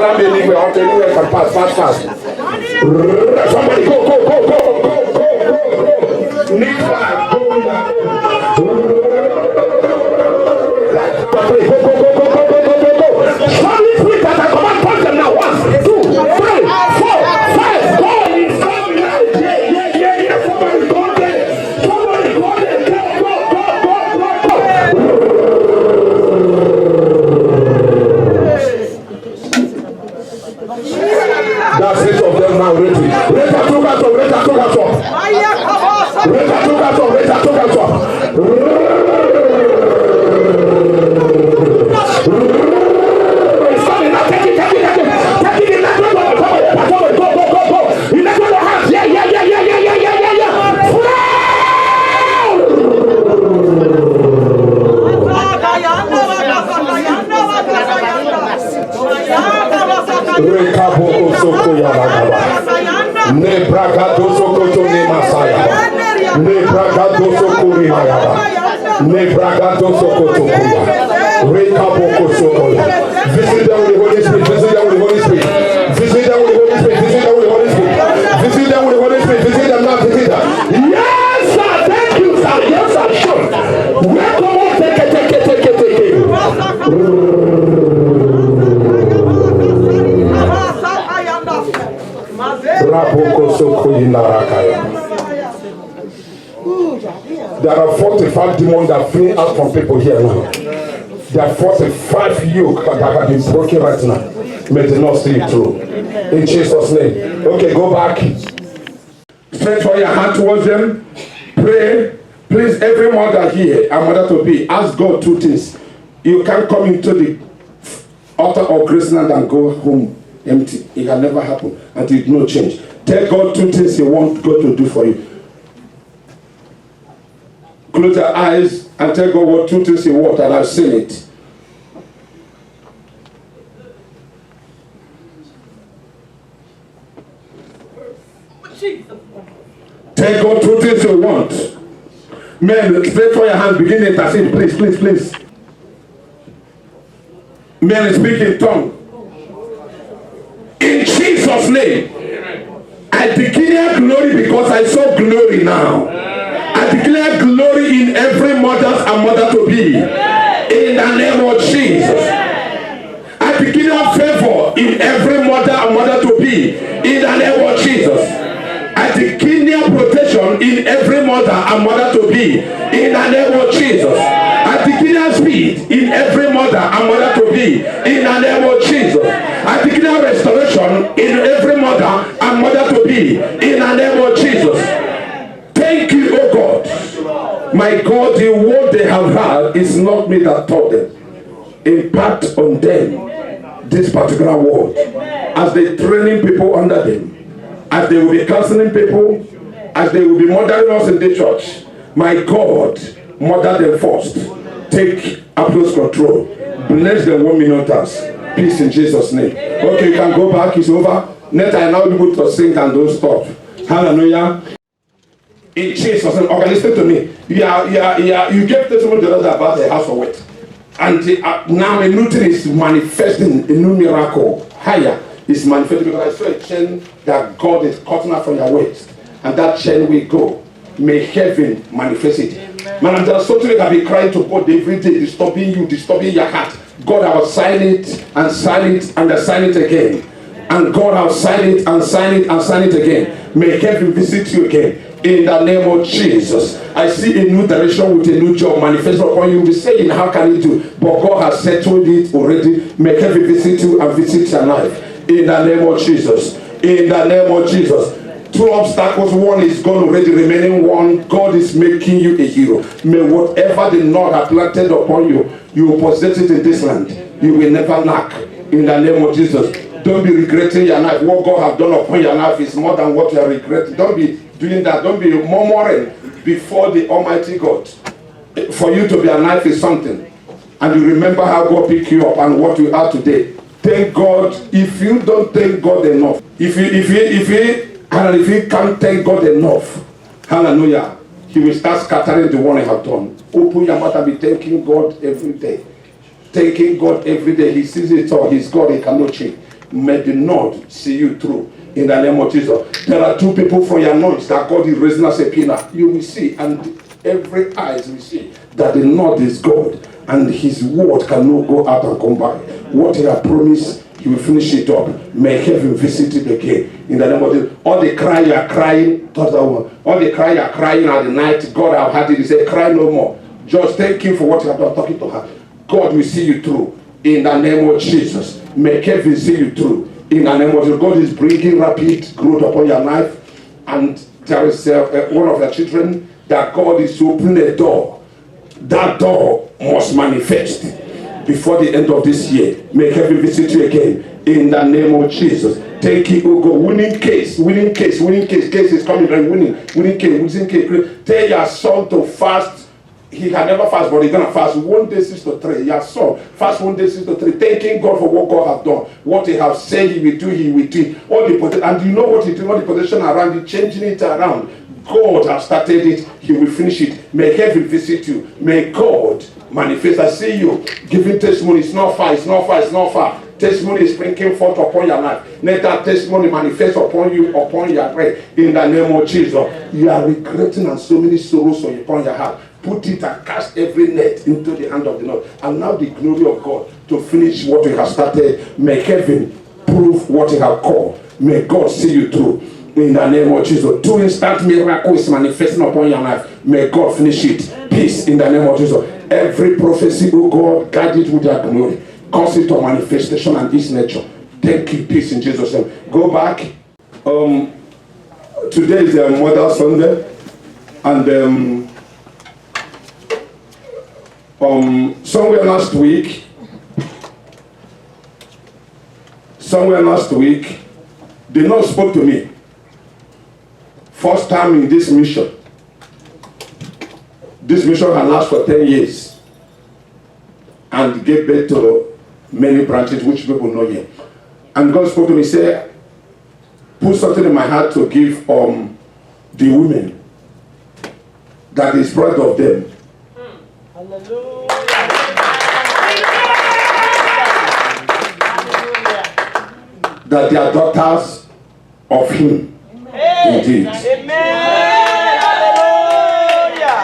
Climb anywhere, out anywhere, can pass. Somebody go. Next time, go. Somebody quick that I command, punch them now. 1, 2, 3, 4, 5. God is coming. Yeah. Somebody go there. Go. That's 6 of them now ready. Raise that 2 hands up. Raise that 2 hands up. It's coming now. Take it. Take it in that way. Go. In that way, hands. Yeah. Visit them with the Holy Spirit. Visit them with the Holy Spirit. Visit them with the Holy Spirit. Visit them with the Holy Spirit. Visit them with the Holy Spirit. Visit them now. Visit them. Yes, sir. Thank you, sir. Yes, sir. Sure. Welcome on. Take it. There are 45 demons that flee out from people here now. There are 45 yoke that have been broken right now. May the Lord see you through. In Jesus' name. Okay, go back. Stretch for your hand towards them. Pray. Please, every mother here and mother to be, ask God 2 things. You can't come into the altar of Graceland and go home empty. It can never happen until it no change. Tell God 2 things you want God to do for you. Close your eyes and tell God what 2 things you want, and I've seen it. Tell God 2 things you want. Men, stretch for your hand, begin to intercede, please, please, please. Men, speak in tongue. In Jesus' name, I declare glory because I saw glory now. I declare glory in every mother and mother-to-be. In the name of Jesus. I declare favor in every mother and mother-to-be. In the name of Jesus. I declare protection in every mother and mother-to-be. In the name of Jesus. I declare speed in every mother and mother-to-be. In the name of Jesus. I declare restoration in every mother and mother-to-be. In the name of Jesus. Thank you, O God. My God, the word they have heard is not me that taught them. Impart on them this particular word. As they training people under them, as they will be counseling people, as they will be mothering us in the church, my God, mother them first. Take absolute control. Bless them 1 minute. Peace in Jesus' name. Okay, you can go back. It's over. Next, I now be able to sing and don't stop. Hallelujah. In Jesus' name. Okay, listen to me. You gave testimony the other day about the house of wit. And now a new thing is manifesting, a new miracle. Higher is manifesting because I saw a chain that God is cutting out from your waist. And that chain will go. May heaven manifest it. Man, I'm just something that be crying to God every day, disturbing you, disturbing your heart. God, I will sign it and sign it and sign it again. And God, I will sign it and sign it and sign it again. May heaven visit you again. In the name of Jesus. I see a new direction with a new job manifested upon you. You'll be saying, how can you do? But God has settled it already. May heaven visit you and visit your life. In the name of Jesus. In the name of Jesus. 2 obstacles, 1 is gone already, remaining 1. God is making you a hero. May whatever the Lord has planted upon you, you will possess it in this land. You will never lack. In the name of Jesus. Don't be regretting your life. What God has done upon your life is more than what you are regretting. Don't be doing that. Don't be murmuring before the Almighty God. For you to be alive is something. And you remember how God picked you up and what you are today. Thank God. If you don't thank God enough, if you can't thank God enough, hallelujah, He will start scattering the one He has done. Open your mouth and be thanking God every day. Thanking God every day. He sees it all. He's God. He cannot change. May the Lord see you through. In the name of Jesus. There are 2 people from your noise that God is raising as a pillar. You will see, and every eyes will see that the Lord is God, and His word cannot go out and come back. What He has promised, He will finish it up. May heaven visit it again. In the name of Jesus. All the cry you are crying, all the cry you are crying at the night, God have had it. He said, cry no more. Just thank Him for what you have done. Talking to her. God will see you through. In the name of Jesus. May heaven see you through. In the name of Jesus. God is bringing rapid growth upon your life. And there is one of your children that God is opening a door. That door must manifest before the end of this year. May heaven visit you again. In the name of Jesus. Thank you, Ugo. Winning case. Case is coming and winning case. Tell your son to fast. He can never fast, but he's gonna fast 1 day 6 to 3. Your son fast 1 day 6 to 3, thanking God for what God has done, what He has said He will do. All the and you know what He did, all the position around it, changing it around. God has started it. He will finish it. May heaven visit you. May God manifest. I see you giving testimony. It's not far. Testimony is springing forth upon your life. Let that testimony manifest upon you, upon your prayer. In the name of Jesus. You are regretting and so many sorrows upon your heart. Put it and cast every net into the hand of the Lord. Allow the glory of God to finish what He has started. May heaven prove what He has called. May God see you through. In the name of Jesus. 2 instant miracles manifesting upon your life. May God finish it. Peace in the name of Jesus. Every prophecy, oh God, guide it with your glory. Cause it to manifestation and its nature. Thank you. Peace in Jesus' name. Go back. Today is Mother Sunday. And Somewhere last week, the Lord spoke to me. First time in this mission. This mission had lasted for 10 years and gave birth to many branches which people know here. And God spoke to me, said, put something in my heart to give the women that is proud of them. Hallelujah. That they are daughters of Him. Indeed. Amen. Hallelujah.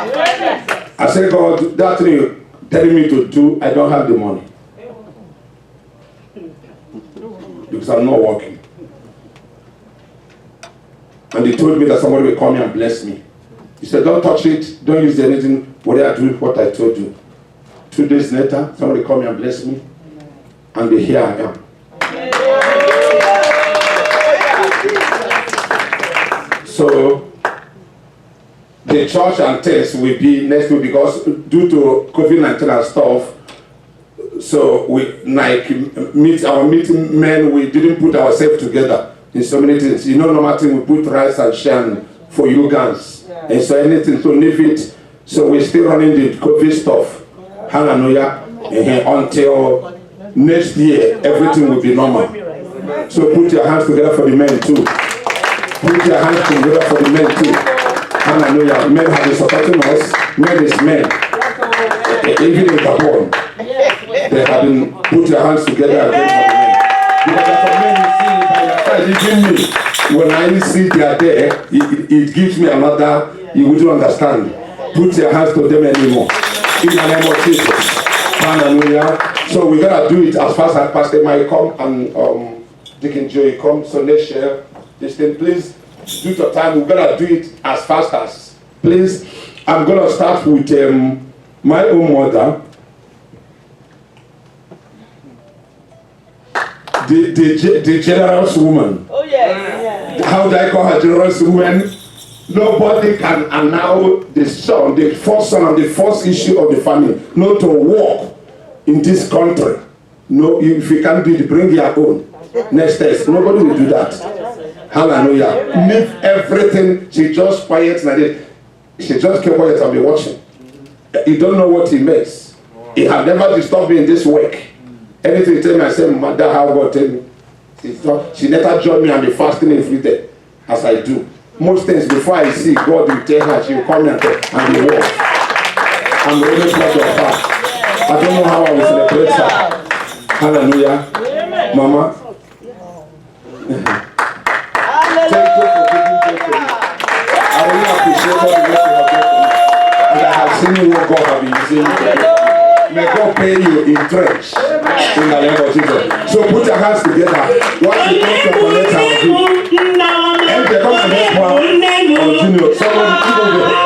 I said, God, that thing you're telling me to do, I don't have the money. Because I'm not working. And they told me that somebody will come here and bless me. He said, don't touch it, don't use anything, whatever I do, what I told you. 2 days later, somebody come here and bless me. And here I am. So, the church and test will be next week because due to COVID-19 and stuff, so we like our meeting men, we didn't put ourselves together in so many things. You know, normal thing we put rice and shine for you guys. Yeah. And so anything to leave it. So we're still running the COVID stuff. Yeah. Hallelujah. Until next year, everything will be normal. So put your hands together for the men too. Put your hands together for the men too. Hallelujah. Men have been supporting us. Men is men. Even in Gabon, they have been put your hands together again for the men. Because for men, you see, by your side, even me, when I see they are there, it gives me another, you wouldn't understand. Put your hands to them anymore. In the name of Jesus. Hallelujah. So we gotta do it as fast as Pastor Mike come and Deacon Joey come. So let's share this thing. Please, due to time, we gotta do it as fast as. Please, I'm gonna start with my own mother. The generous woman. Oh yes. How do I call her generous woman? Nobody can allow the son, the first son and the first issue of the family, not to walk in this country. No, if you can't do it, bring your own. Next test. Nobody will do that. Hallelujah. Leave everything. She just quiet like this. She just keep quiet and be watching. You don't know what he makes. He have never disturbed me in this work. Anything you tell me, I say, Mother, how God tell me. She never joined me and be fasting every day, as I do. Most things before I see God, will tell her, she will come and be walk. I'm really proud of her. I don't know how I will celebrate her. Hallelujah. Mama. Thank you for giving birth to me. I really appreciate all the work you have done for me. And I have seen you what God have been using. May God pay you in trench. In the name of Jesus. So put your hands together. What you come to connect our feet. And they come to next one. Continue. Someone keep over there.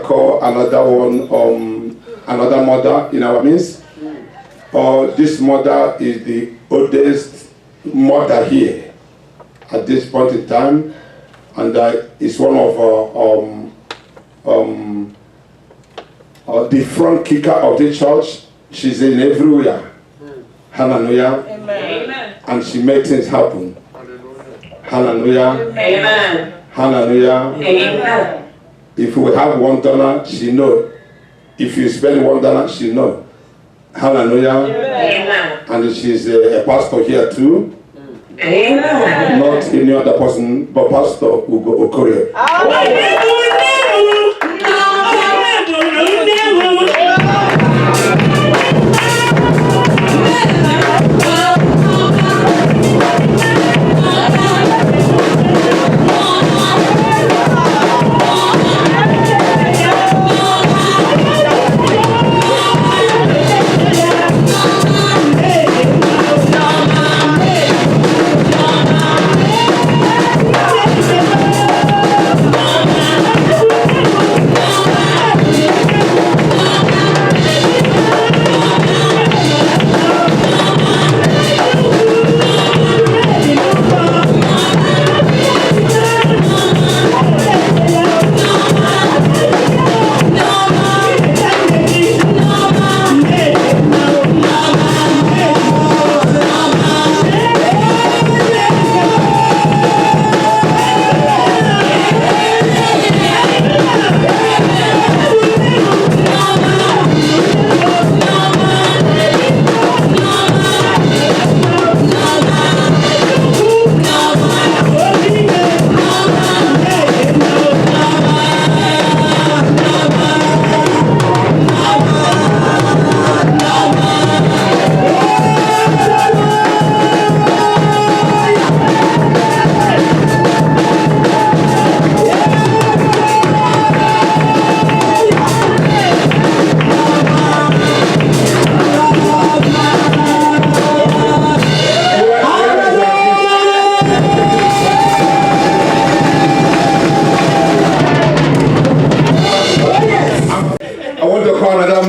call another one, another mother in our midst. This mother is the oldest mother here at this point in time, and is one of the front kicker of the church. She's in everywhere. Hallelujah. Amen. And she makes things happen. Hallelujah. Amen. Hallelujah. Amen. If we have $1, she know. If you spend $1, she know. Hallelujah. Amen. And she's a pastor here too. Amen. Not any other person, but Pastor Ugo Okorie.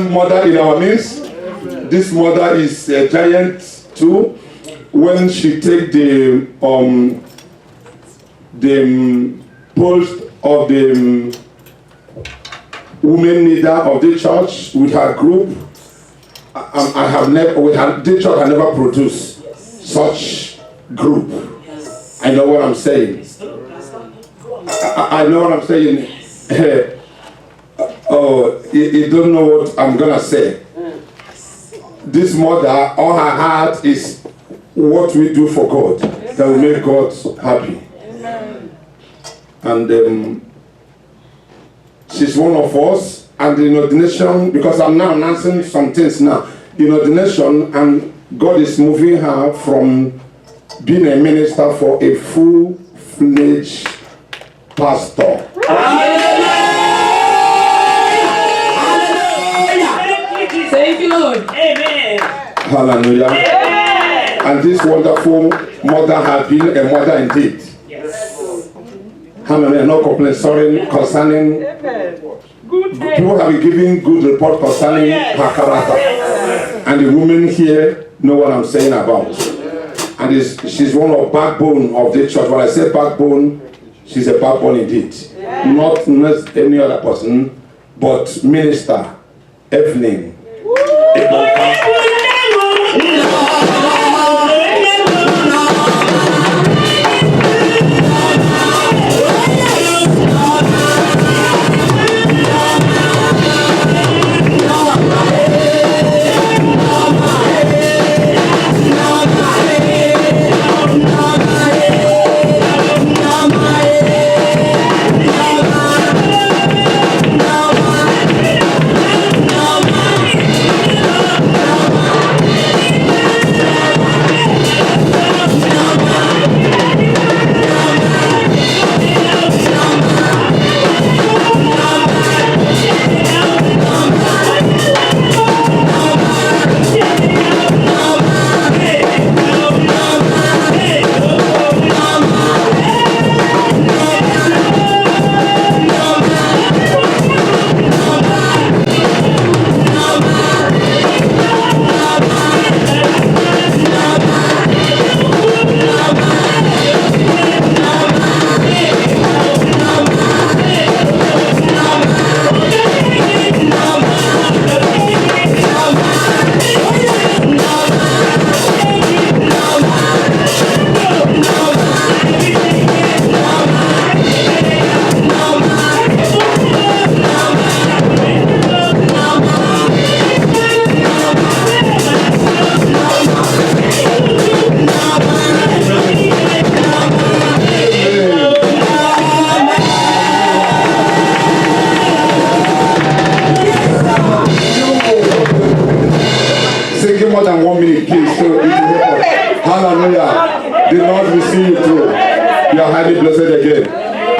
Mother in our midst. This mother is a giant too. When she take the post of the women leader of the church with her group, the church has never produced such group. I know what I'm saying. I know what I'm saying. Oh, you don't know what I'm gonna say. This mother, all her heart is what we do for God, that will make God happy. And she's one of us. And in ordination, because I'm now announcing some things now, in ordination, and God is moving her from being a minister for a full-fledged pastor. Thank you, Lord. Amen. Hallelujah. Amen. And this wonderful mother has been a mother indeed. Yes. Hallelujah. No complaint. Sorry concerning. Good. People have been giving good report concerning her character. And the women here know what I'm saying about. And she's one of backbone of the church. When I say backbone, she's a backbone indeed. Not any other person, but Minister Evelyn.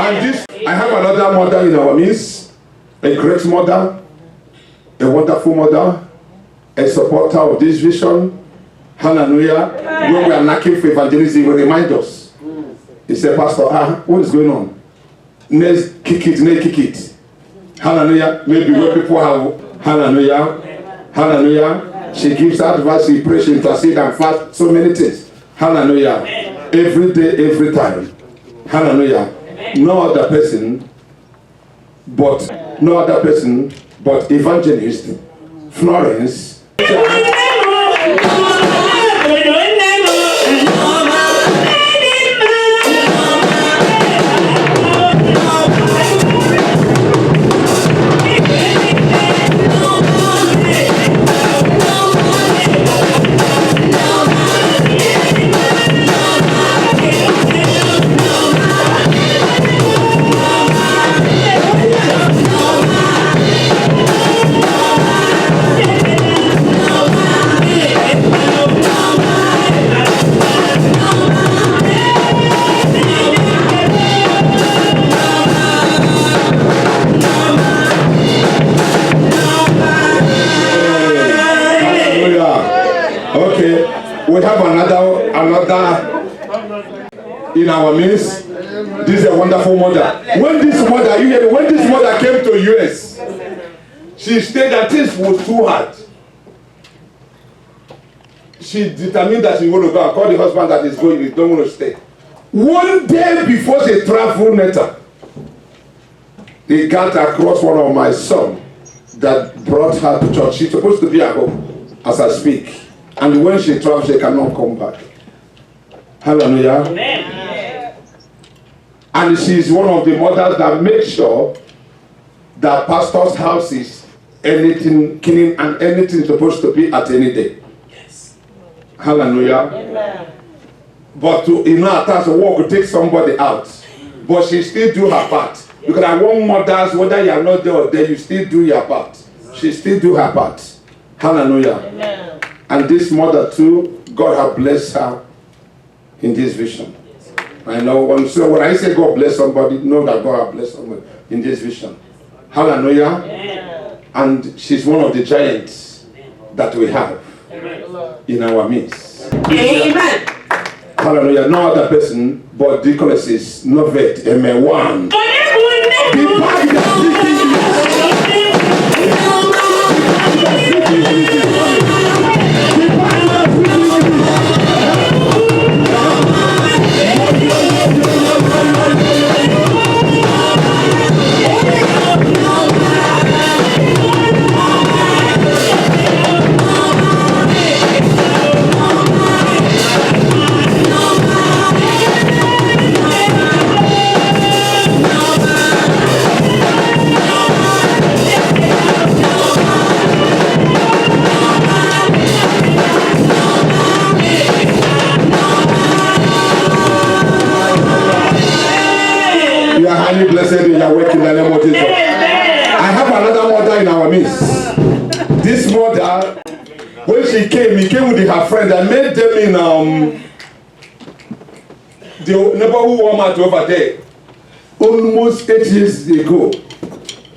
And this, I have another mother in our midst, a great mother, a wonderful mother, a supporter of this vision. Hallelujah. When we are knocking for evangelism, he will remind us. He said, Pastor, what is going on? Let's kick it. Hallelujah. Maybe where people have, hallelujah. Hallelujah. She gives advice, she prays, she intercedes and fast, so many things. Hallelujah. Every day, every time. Hallelujah. No other person but evangelist Florence. We have another in our midst. This is a wonderful mother. When this mother came to US, she stayed that things was too hard. She determined that she want to go and call the husband that is going, he don't want to stay. One day before she traveled later, he got across one of my sons that brought her to church. She's supposed to be at home as I speak. And when she travels, she cannot come back. Hallelujah. Amen. And she's one of the mothers that make sure that pastor's house is anything clean and anything supposed to be at any day. Yes. Hallelujah. Amen. But that's a work to take somebody out. But she still do her part. Because I want mothers, whether you are not there or there, you still do your part. She still do her part. Hallelujah. Amen. And this mother too, God has blessed her in this vision. I know when I say God bless somebody, know that God has blessed somebody in this vision. Hallelujah. Amen. And she's one of the giants that we have in our midst. Amen. Hallelujah. No other person but Deaconesses Novet Amen. One. Blessed in your work in the name of Jesus. I have another mother in our midst. This mother, when she came with her friend. I met them in the neighborhood Walmart over there almost 8 years ago.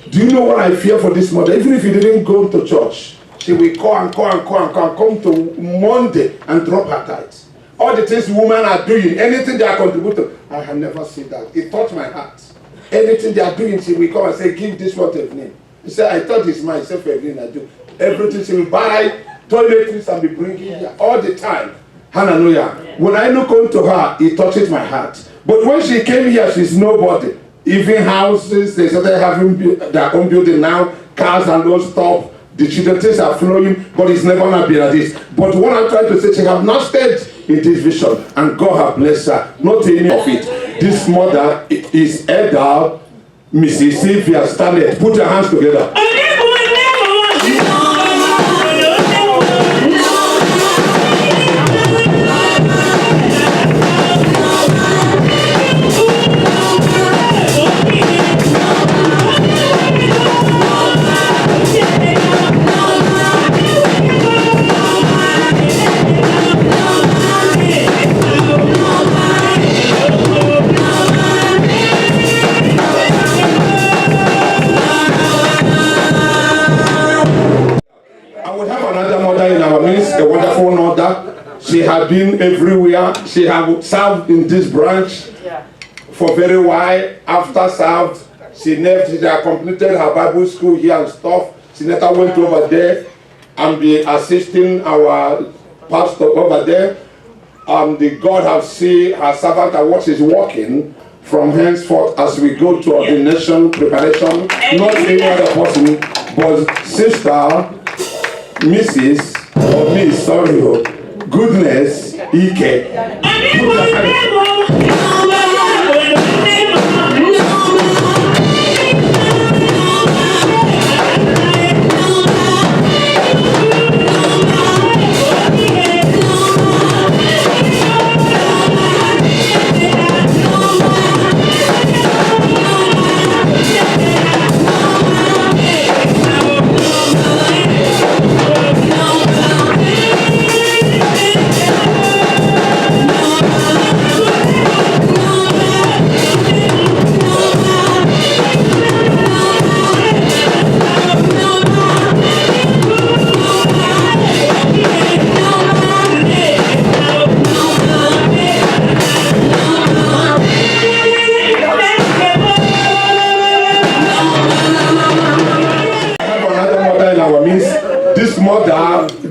Do you know what I fear for this mother? Even if you didn't go to church, she will come to Monday and drop her tithes. All the things women are doing, anything they are contributing, I have never seen that. It touched my heart. Anything they are doing, she will come and say, give this one to Evelyn. He said, I thought it's mine. He said, for Evelyn, I do. Everything she will buy, toiletries and be bringing here all the time. Hallelujah. Yeah. When I look onto her, it touches my heart. But when she came here, she's nobody. Even houses, they started having their own building now, cars and those stuff. The children things are flowing, but it's never going to be like this. But what I'm trying to say, she have not stayed in this vision, and God has blessed her, not any of it. This mother is Elder Mrs. Sylvia Starlet. Put your hands together. has been everywhere. She has served in this branch for very while. After served, she had completed her Bible school here and stuff. She never went over there and be assisting our pastor over there. The God have seen her servant and what she's working from henceforth as we go to ordination preparation. Not any other person, but Sister Mrs. or Miss, sorry, Goodness Ike.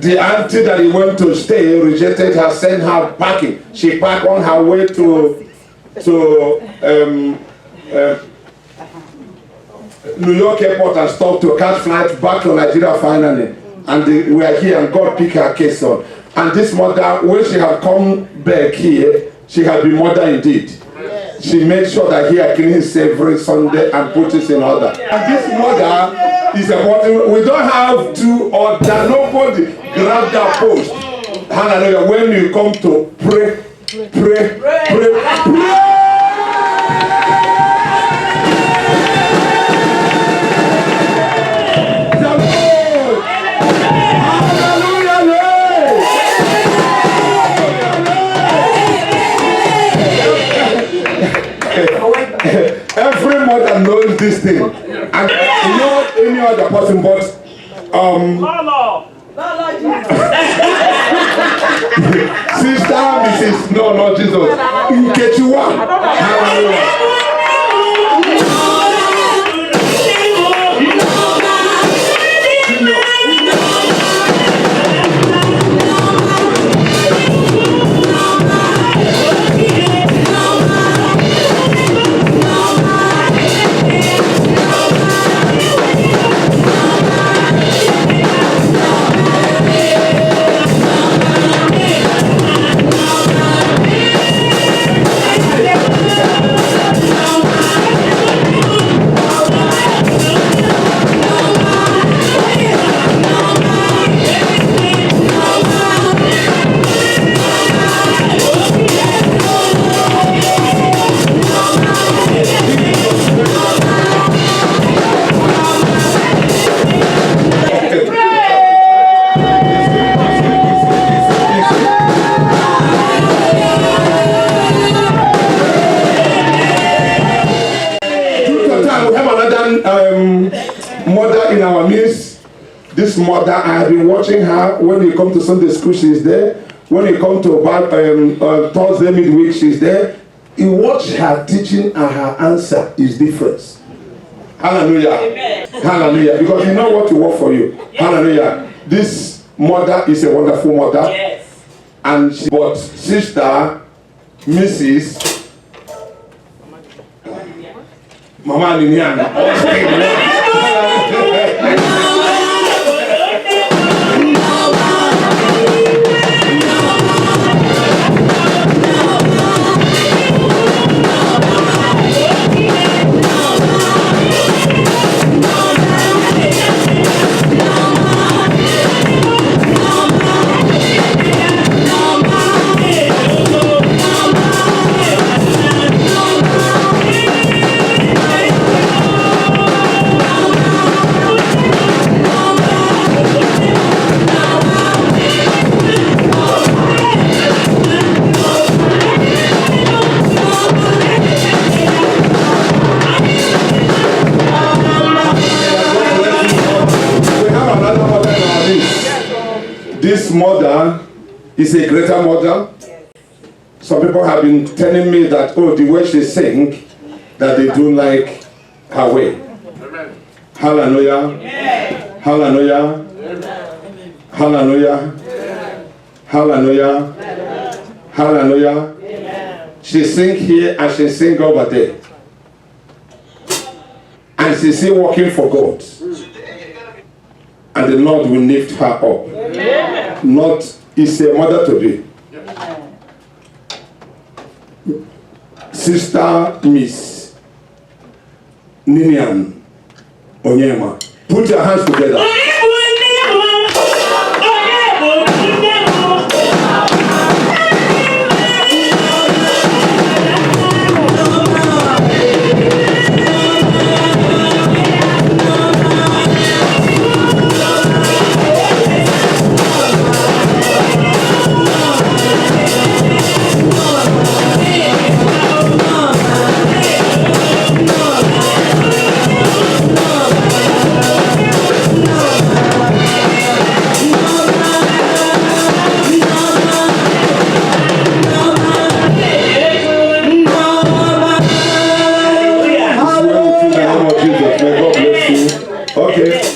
The auntie that he went to stay rejected her, sent her packing. She packed on her way to New York airport and stopped to catch flight back to Nigeria finally. And we are here and God picked her case on. And this mother, when she had come back here, she had been mother indeed. Yes. She made sure that he cleans every Sunday and puts it in order. And this mother is important. We don't have to order, nobody grab that post. Hallelujah. When you come to pray. Every mother knows this thing, and not any other person, but Sister Mrs. No, not Jesus. Nkechiwa. Hallelujah. Mother in our midst. This mother, I have been watching her. When you come to Sunday school, she's there. When you come to Thursday midweek, she's there. You watch her teaching and her answer is different. Hallelujah. Amen. Hallelujah. Because you know what will work for you. Yes. Hallelujah. This mother is a wonderful mother. Yes. And but Sister Mrs. Mama Linian. is a greater mother. Some people have been telling me that, oh, the way she sings, that they don't like her way. Amen. Hallelujah. Amen. Hallelujah. Hallelujah. Hallelujah. Hallelujah. She sing here and she sing over there. And she's still working for God. And the Lord will lift her up. Amen. Not, is a mother to be. Sister Miss Ninian Onyema. Put your hands together.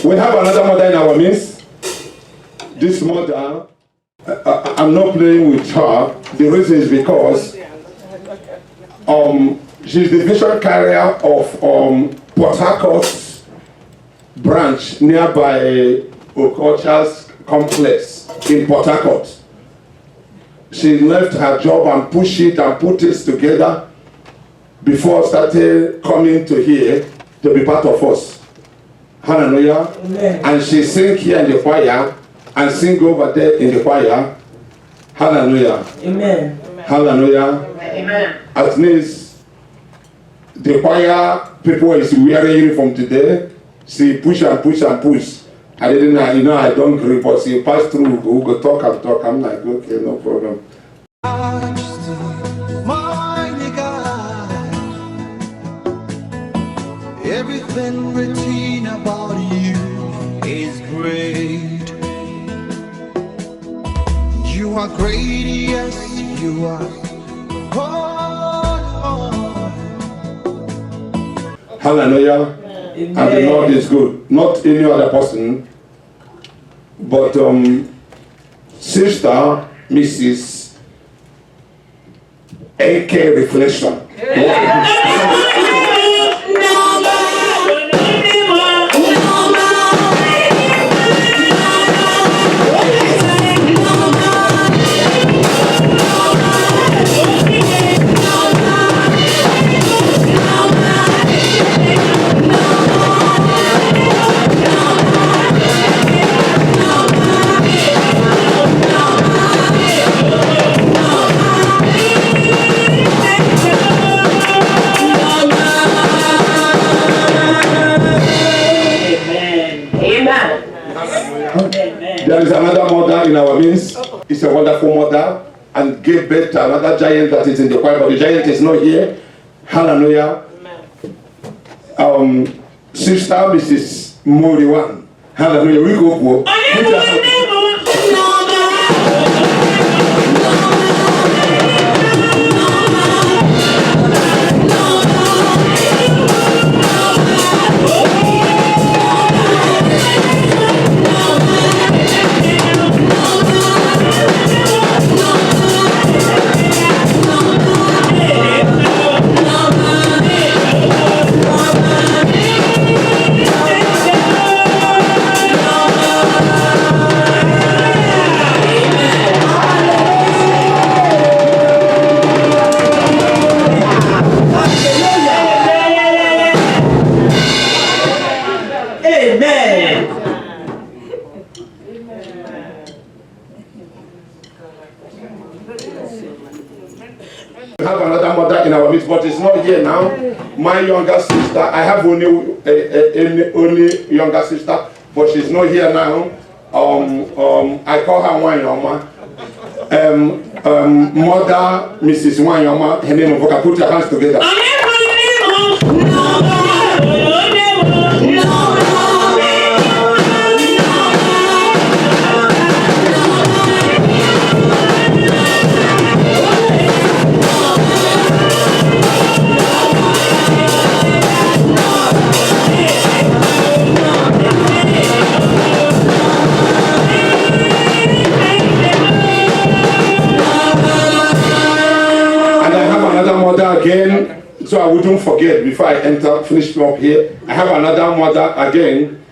We have another mother in our midst. This mother, I'm not playing with her. The reason is because she's the vision carrier of Port Harcourt branch nearby Okocha's complex in Port Harcourt. She left her job and pushed it and put it together before started coming to here to be part of us. Hallelujah. Amen. And she sing here in the choir and sing over there in the choir. Hallelujah. Amen. Hallelujah. Amen. At least the choir people is wearing uniform today. She push and push and push. I didn't know, I don't agree, but she passed through, we go talk and talk. I'm like, okay, no problem. Everything written about you is great. You are great, yes, you are. Hallelujah. Amen. And the Lord is good. Not any other person, but Sister Mrs. AK Reflection. There is another mother in our midst. It's a wonderful mother and gave birth to another giant that is in the choir, but the giant is not here. Hallelujah. Sister Mrs. Moriwan. Hallelujah. We go. We have another mother in our midst, but it's not here now. My younger sister, I have only younger sister, but she's not here now. I call her Wanyoma. Mother Mrs. Wanyoma, her name of Voka. Put your hands together. don't forget, before I finish up here, I have another mother again.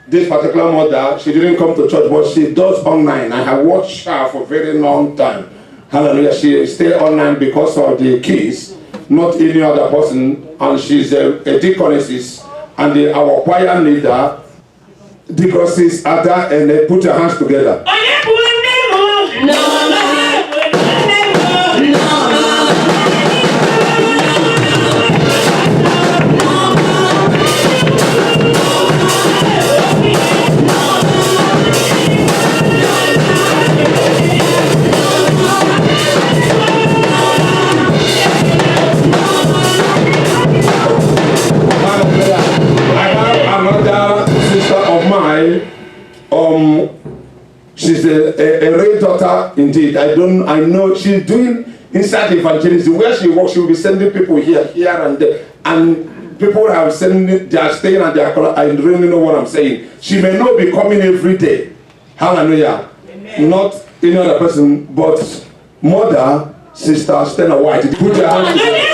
This particular mother, she didn't come to church, but she does online. I have watched her for a very long time. Hallelujah. She stayed online because of the kids, not any other person. And she's a deaconess, and our choir leader, deaconesses, Ada, and they put your hands together. She's a real daughter indeed. I know she's doing inside evangelism. Where she works, she will be sending people here and there. And people are sending, they are staying and they are, I really know what I'm saying. She may not be coming every day. Hallelujah. Amen. Not any other person, but mother, sister, Stella White. Put your hands together.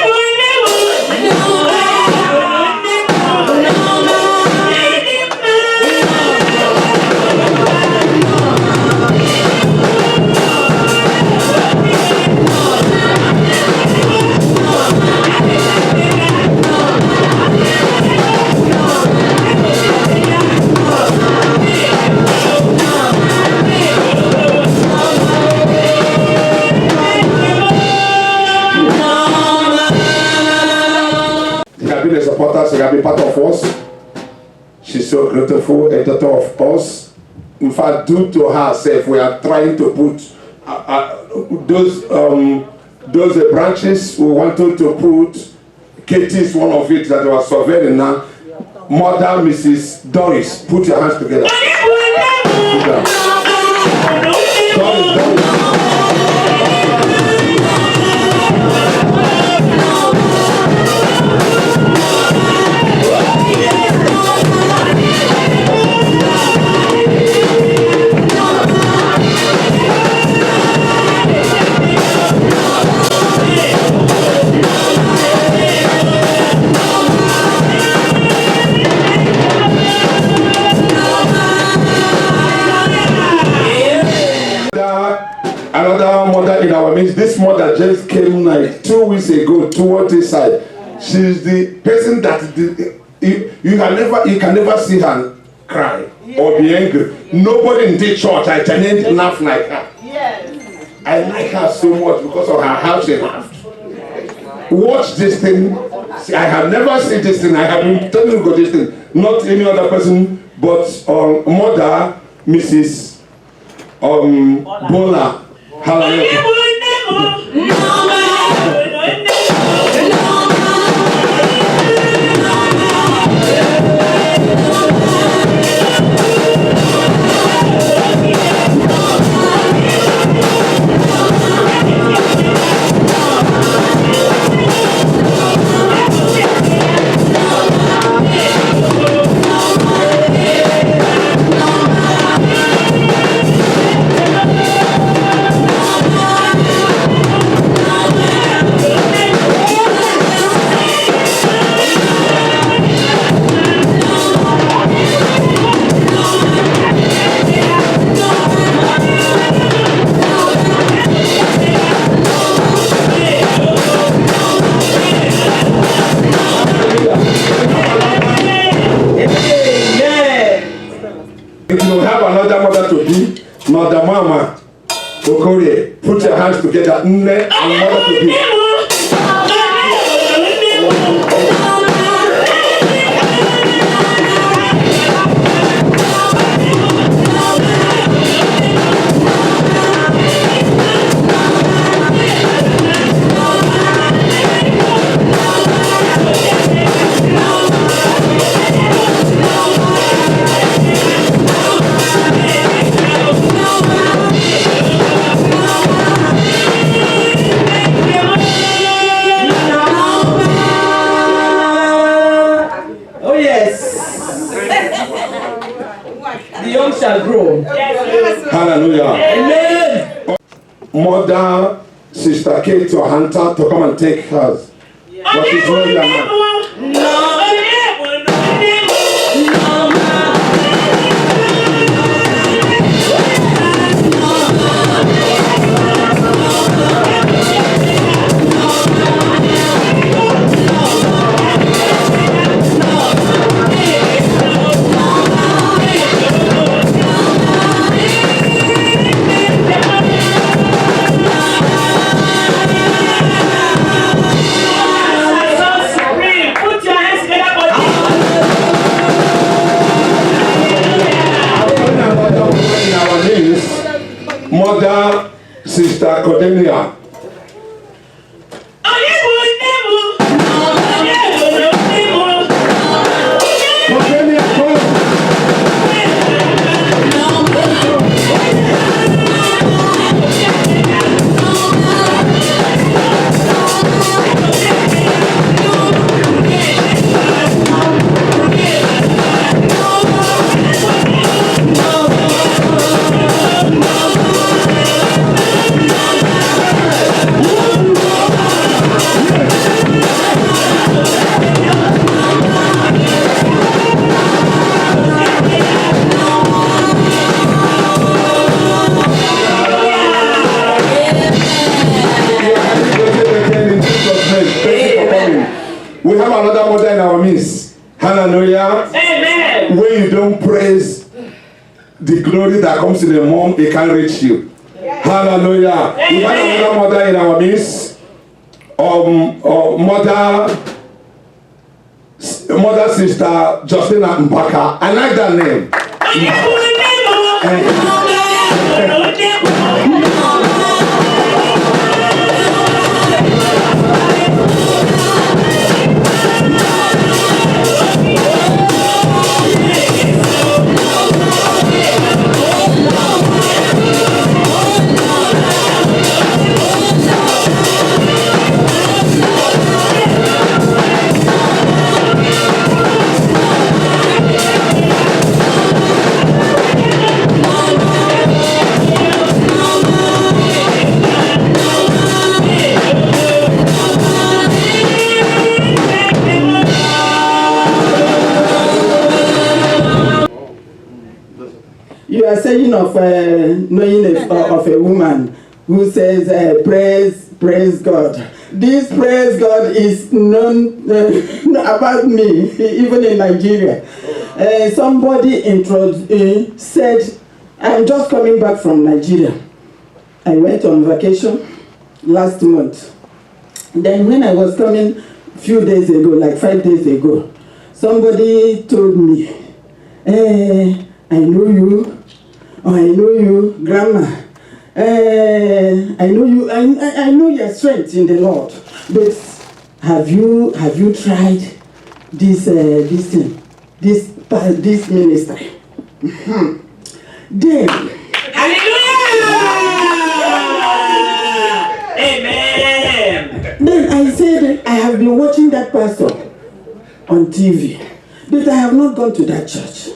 She has been part of us. She's so grateful, a daughter of us. In fact, due to herself, we are trying to put those branches we wanted to put. Katie is one of it that was surveying now. Mother, Mrs. Doris, put your hands together. Doris. Another mother in our midst. This mother just came like 2 weeks ago toward this side. She's the person that you can never see her cry or be angry. Nobody in the church I can laugh like her. Yes. I like her so much because of her how she laughed. Watch this thing. See, I have never seen this thing. I have been telling you this thing. Not any other person, but mother, Mrs. Bola. Hallelujah. If you have another mother to be, Mother Mama Okorie, put your hands together. Nne and mother to be. Shall grow. Hallelujah. Amen. Mother, Sister Kate or Hunter to come and take hers. What is wrong with your man? Mother, Sister Cordelia. Cordelia, come. We have another mother in our midst. Hallelujah. Amen. When you don't praise the glory that comes to the mom, it can't reach you. Hallelujah. We have another mother in our midst. Mother Sister Justina Mbaka. I like that name. You are saying of knowing of a woman who says praise God. This praise God is known about me, even in Nigeria. Somebody said, I'm just coming back from Nigeria. I went on vacation last month. Then when I was coming a few days ago, like 5 days ago, somebody told me, I know you. Oh, I know you, Grandma. I know you. I know your strength in the Lord. But have you tried this thing, this ministry? Then, Hallelujah! Amen. Then I said I have been watching that pastor on TV, but I have not gone to that church.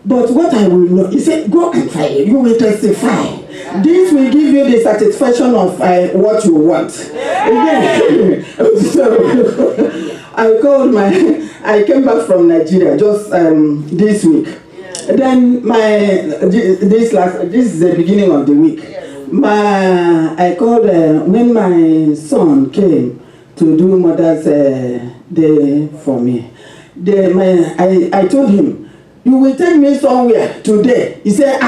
But what I will know, he said, go and try it. You will testify. This will give you the satisfaction of what you want. Again, so I came back from Nigeria just this week. Then this is the beginning of the week. I called when my son came to do Mother's Day for me. I told him, you will take me somewhere today. He said,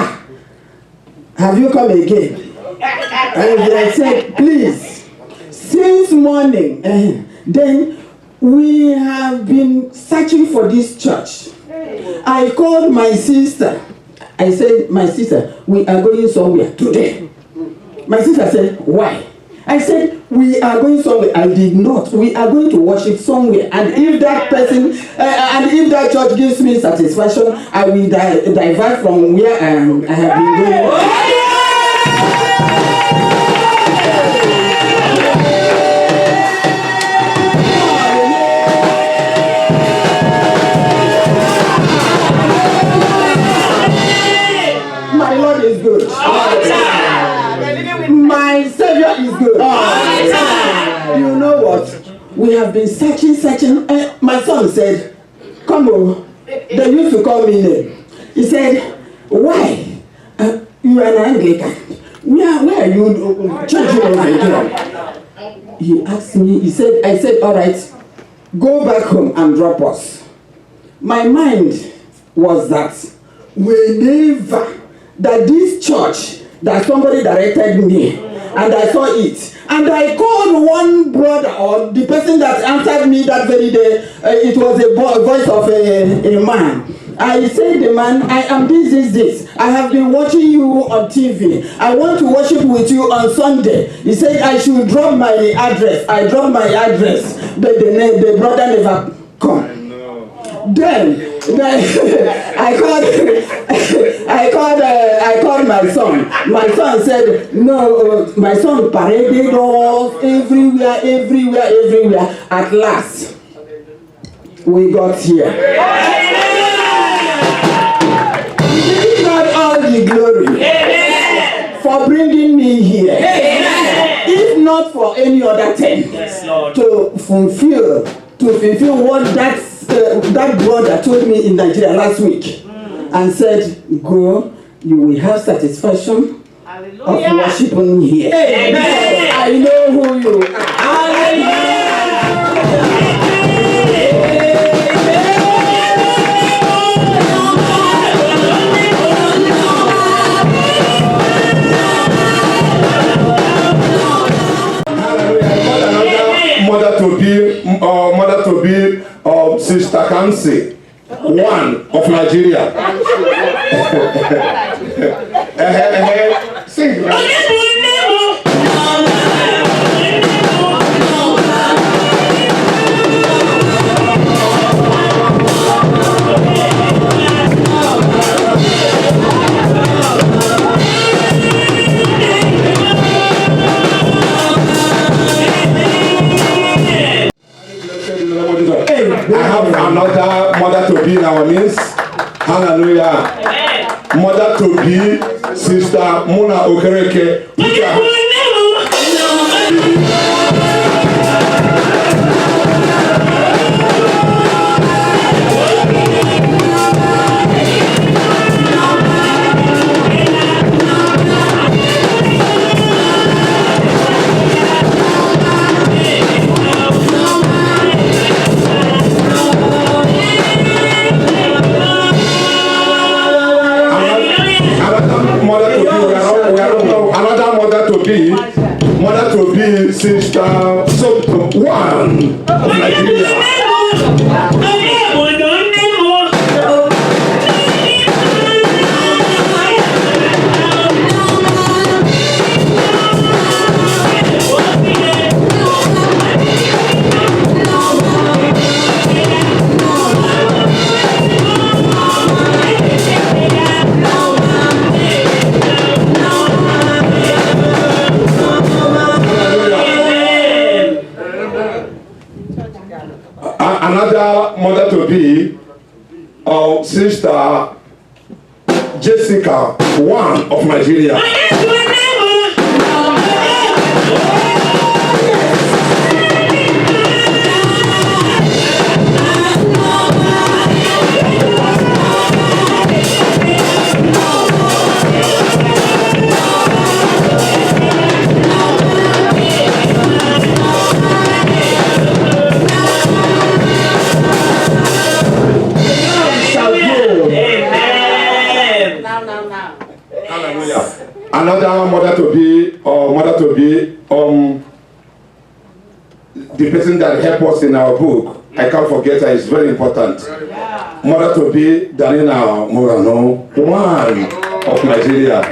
have you come again? And I said, please, since morning. Then we have been searching for this church. I called my sister. I said, my sister, we are going somewhere today. My sister said, why? I said, we are going somewhere. I did not. We are going to worship somewhere. And if that person, and if that church gives me satisfaction, I will divert from where I have been going. My Lord is good. My Savior is good. You know what? We have been searching. My son said, come on. They used to call me name. He said, why? You are an Anglican. Where are you church over here? He asked me, I said, all right, go back home and drop us. My mind was that whenever that this church, that somebody directed me, and I saw it, and I called one brother, or the person that answered me that very day, it was a voice of a man. I said, the man, I am this. I have been watching you on TV. I want to worship with you on Sunday. He said, I should drop my address. I dropped my address, but the brother never come. Then I called my son. My son said, no, my son paraded us everywhere. At last, we got here. Give God all the glory for bringing me here. If not for any other thing, to fulfill what that brother told me in Nigeria last week, and said, go, you will have satisfaction of worshiping here. I know who you are. Mother to be Sister Kamsi, one of Nigeria. Sing. I have another mother to be in our midst. Hallelujah. Mother to be Sister Muna Okereke. Mother to be Sister one of Nigeria. Another mother to be Sister Jessica, one of Nigeria. Another mother to be the person that helped us in our book. I can't forget her, it's very important. Mother to be Danina Morano, one of Nigeria.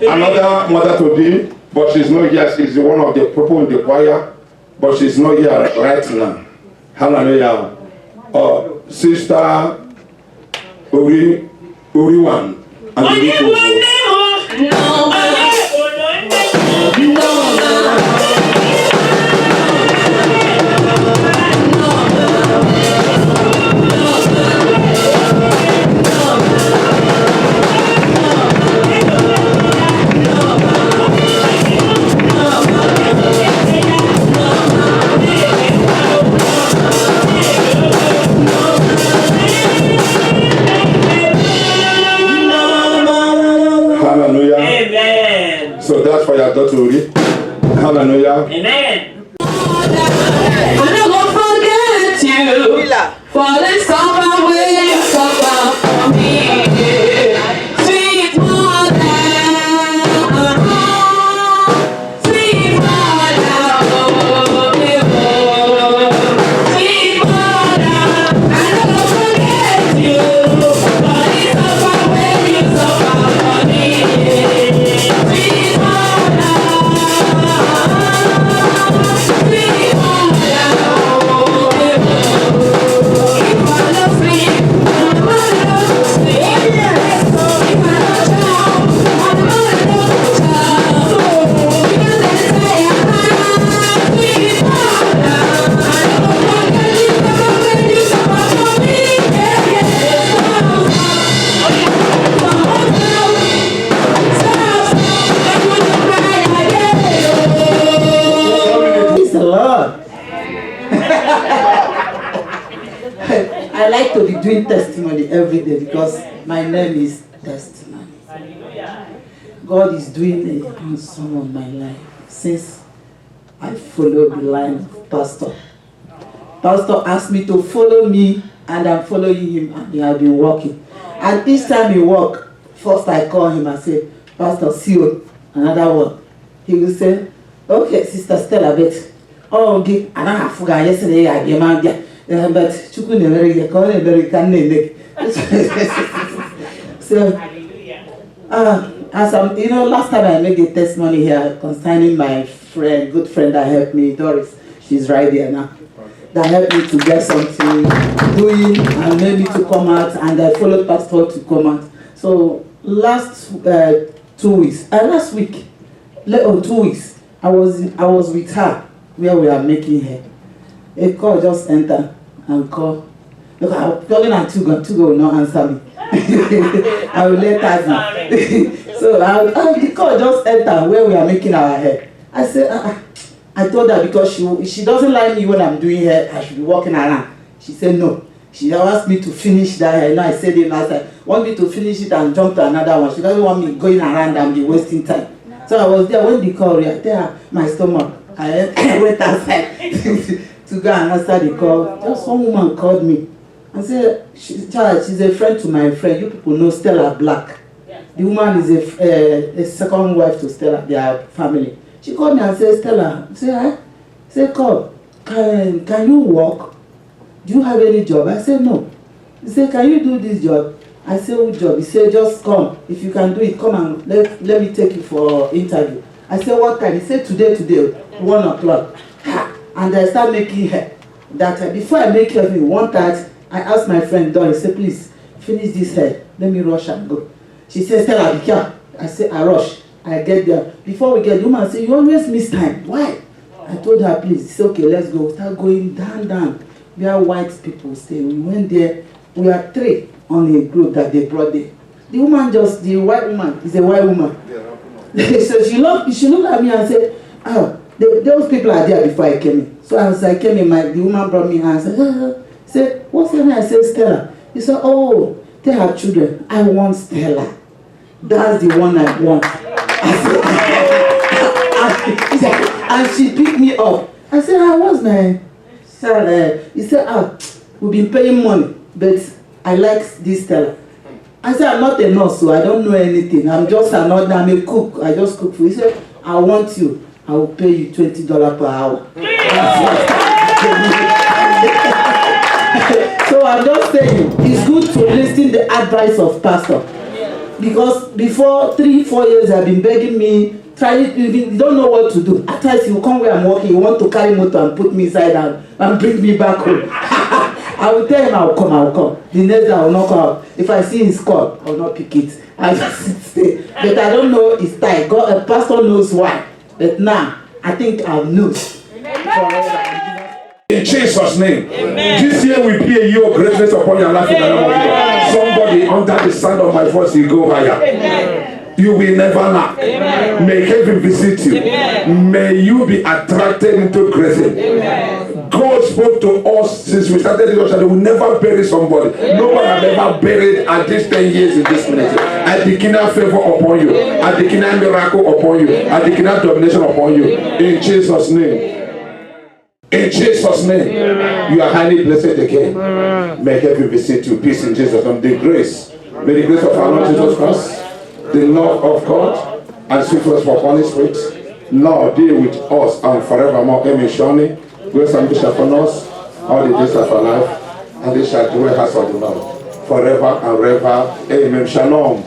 Another mother to be, but she's not here. She's one of the people in the choir, but she's not here right now. Hallelujah. Sister Uriwan. And the people. Hallelujah. Amen. So that's for your daughter Uri. Hallelujah. Amen. I'm not gonna forget you for the summer when you suffer for me. Sweet mother, sweet mother, sweet mother. I'm not gonna forget you for the summer when you suffer for me. Sweet mother, sweet Praise the Lord. I like to be doing testimony every day because my name is Testimony. God is doing a handsome on my life since I followed the line of Pastor. Pastor asked me to follow me and I'm following him and he has been walking. And each time he walk, first I call him and say, Pastor, see you, another one. He will say, okay, Sister Stella, but oh, okay, I don't have forgot yesterday, I gave my but Chukun never call it very can So, as I'm, last time I made a testimony here concerning my friend, good friend that helped me, Doris. She's right there now. That helped me to get something doing and made me to come out, and I followed Pastor to come out. So last 2 weeks, last week, 2 weeks, I was with her where we are making hair. A call just entered and call. Look, I'm calling and two will not answer me. I will let her know. So the call just entered where we are making our hair. I said, I told her because she doesn't like me when I'm doing hair, I should be walking around. She said no. She asked me to finish that hair. I said it last time. Want me to finish it and jump to another one. She doesn't want me going around and be wasting time. So I was there when the call there, my stomach. I went outside to go and answer the call. Just one woman called me and said, she's a friend to my friend. You people know Stella Black. The woman is a second wife to Stella, their family. She called me and said, Stella, call, can you work? Do you have any job? I said, no. He said, can you do this job? I said, what job? He said, just come. If you can do it, come and let me take you for interview. I said, what time? He said, today, 1 o'clock. And I started making hair. That before I make everything, 1:30, I asked my friend Doris, say, please, finish this hair. Let me rush and go. She said, Stella, be careful. I said, I rush. I get there. Before we get, the woman said, you always miss time. Why? I told her, please, it's okay, let's go. Start going down. Where white people stay. We went there. We are 3 on a group that they brought there. The white woman is a white woman. So she looked at me and said, oh, those people are there before I came in. So as I came in, the woman brought me and said, what's her name? I said, Stella. He said, oh, they have children. I want Stella. That's the one I want. I said, and she picked me up. I said, what's my Stella? He said, we've been paying money, but I like this Stella. I said, I'm not a nurse, so I don't know anything. I'm a cook. I just cook food. He said, I want you. I will pay you $20 per hour. So I'm just saying, it's good to listen to the advice of Pastor. Because before 3-4 years, I've been begging me, you don't know what to do. At times, you come where I'm working, you want to carry motor and put me inside and bring me back home. I will tell him I will come. The next day I will not come out. If I see his call, I will not pick it. I just stay. But I don't know his time. God, a pastor knows why. But now, I think I'll lose. In Jesus' name. Amen. This year will be a year of greatness upon your life in the name of Jesus. Somebody under the sound of my voice will go higher. Amen. You will never lack. Amen. May heaven visit you. Amen. May you be attracted into greatness. Amen. God spoke to us since we started the church that we will never bury somebody. Amen. No one has ever buried at this 10 years in this ministry. I declare favor upon you. I declare miracle upon you. I declare domination upon you. In Jesus' name. In Jesus' name. Amen. You are highly blessed again. Amen. May heaven visit you. Peace in Jesus' name. The grace. May the grace of our Lord Jesus Christ, the love of God, and sweet fellowship of Holy Spirit, Lord, be with us and forevermore. Amen. Surely, grace and peace shall follow us all the days of our life, and they shall dwell in the house of the Lord forever and ever. Amen. Shalom.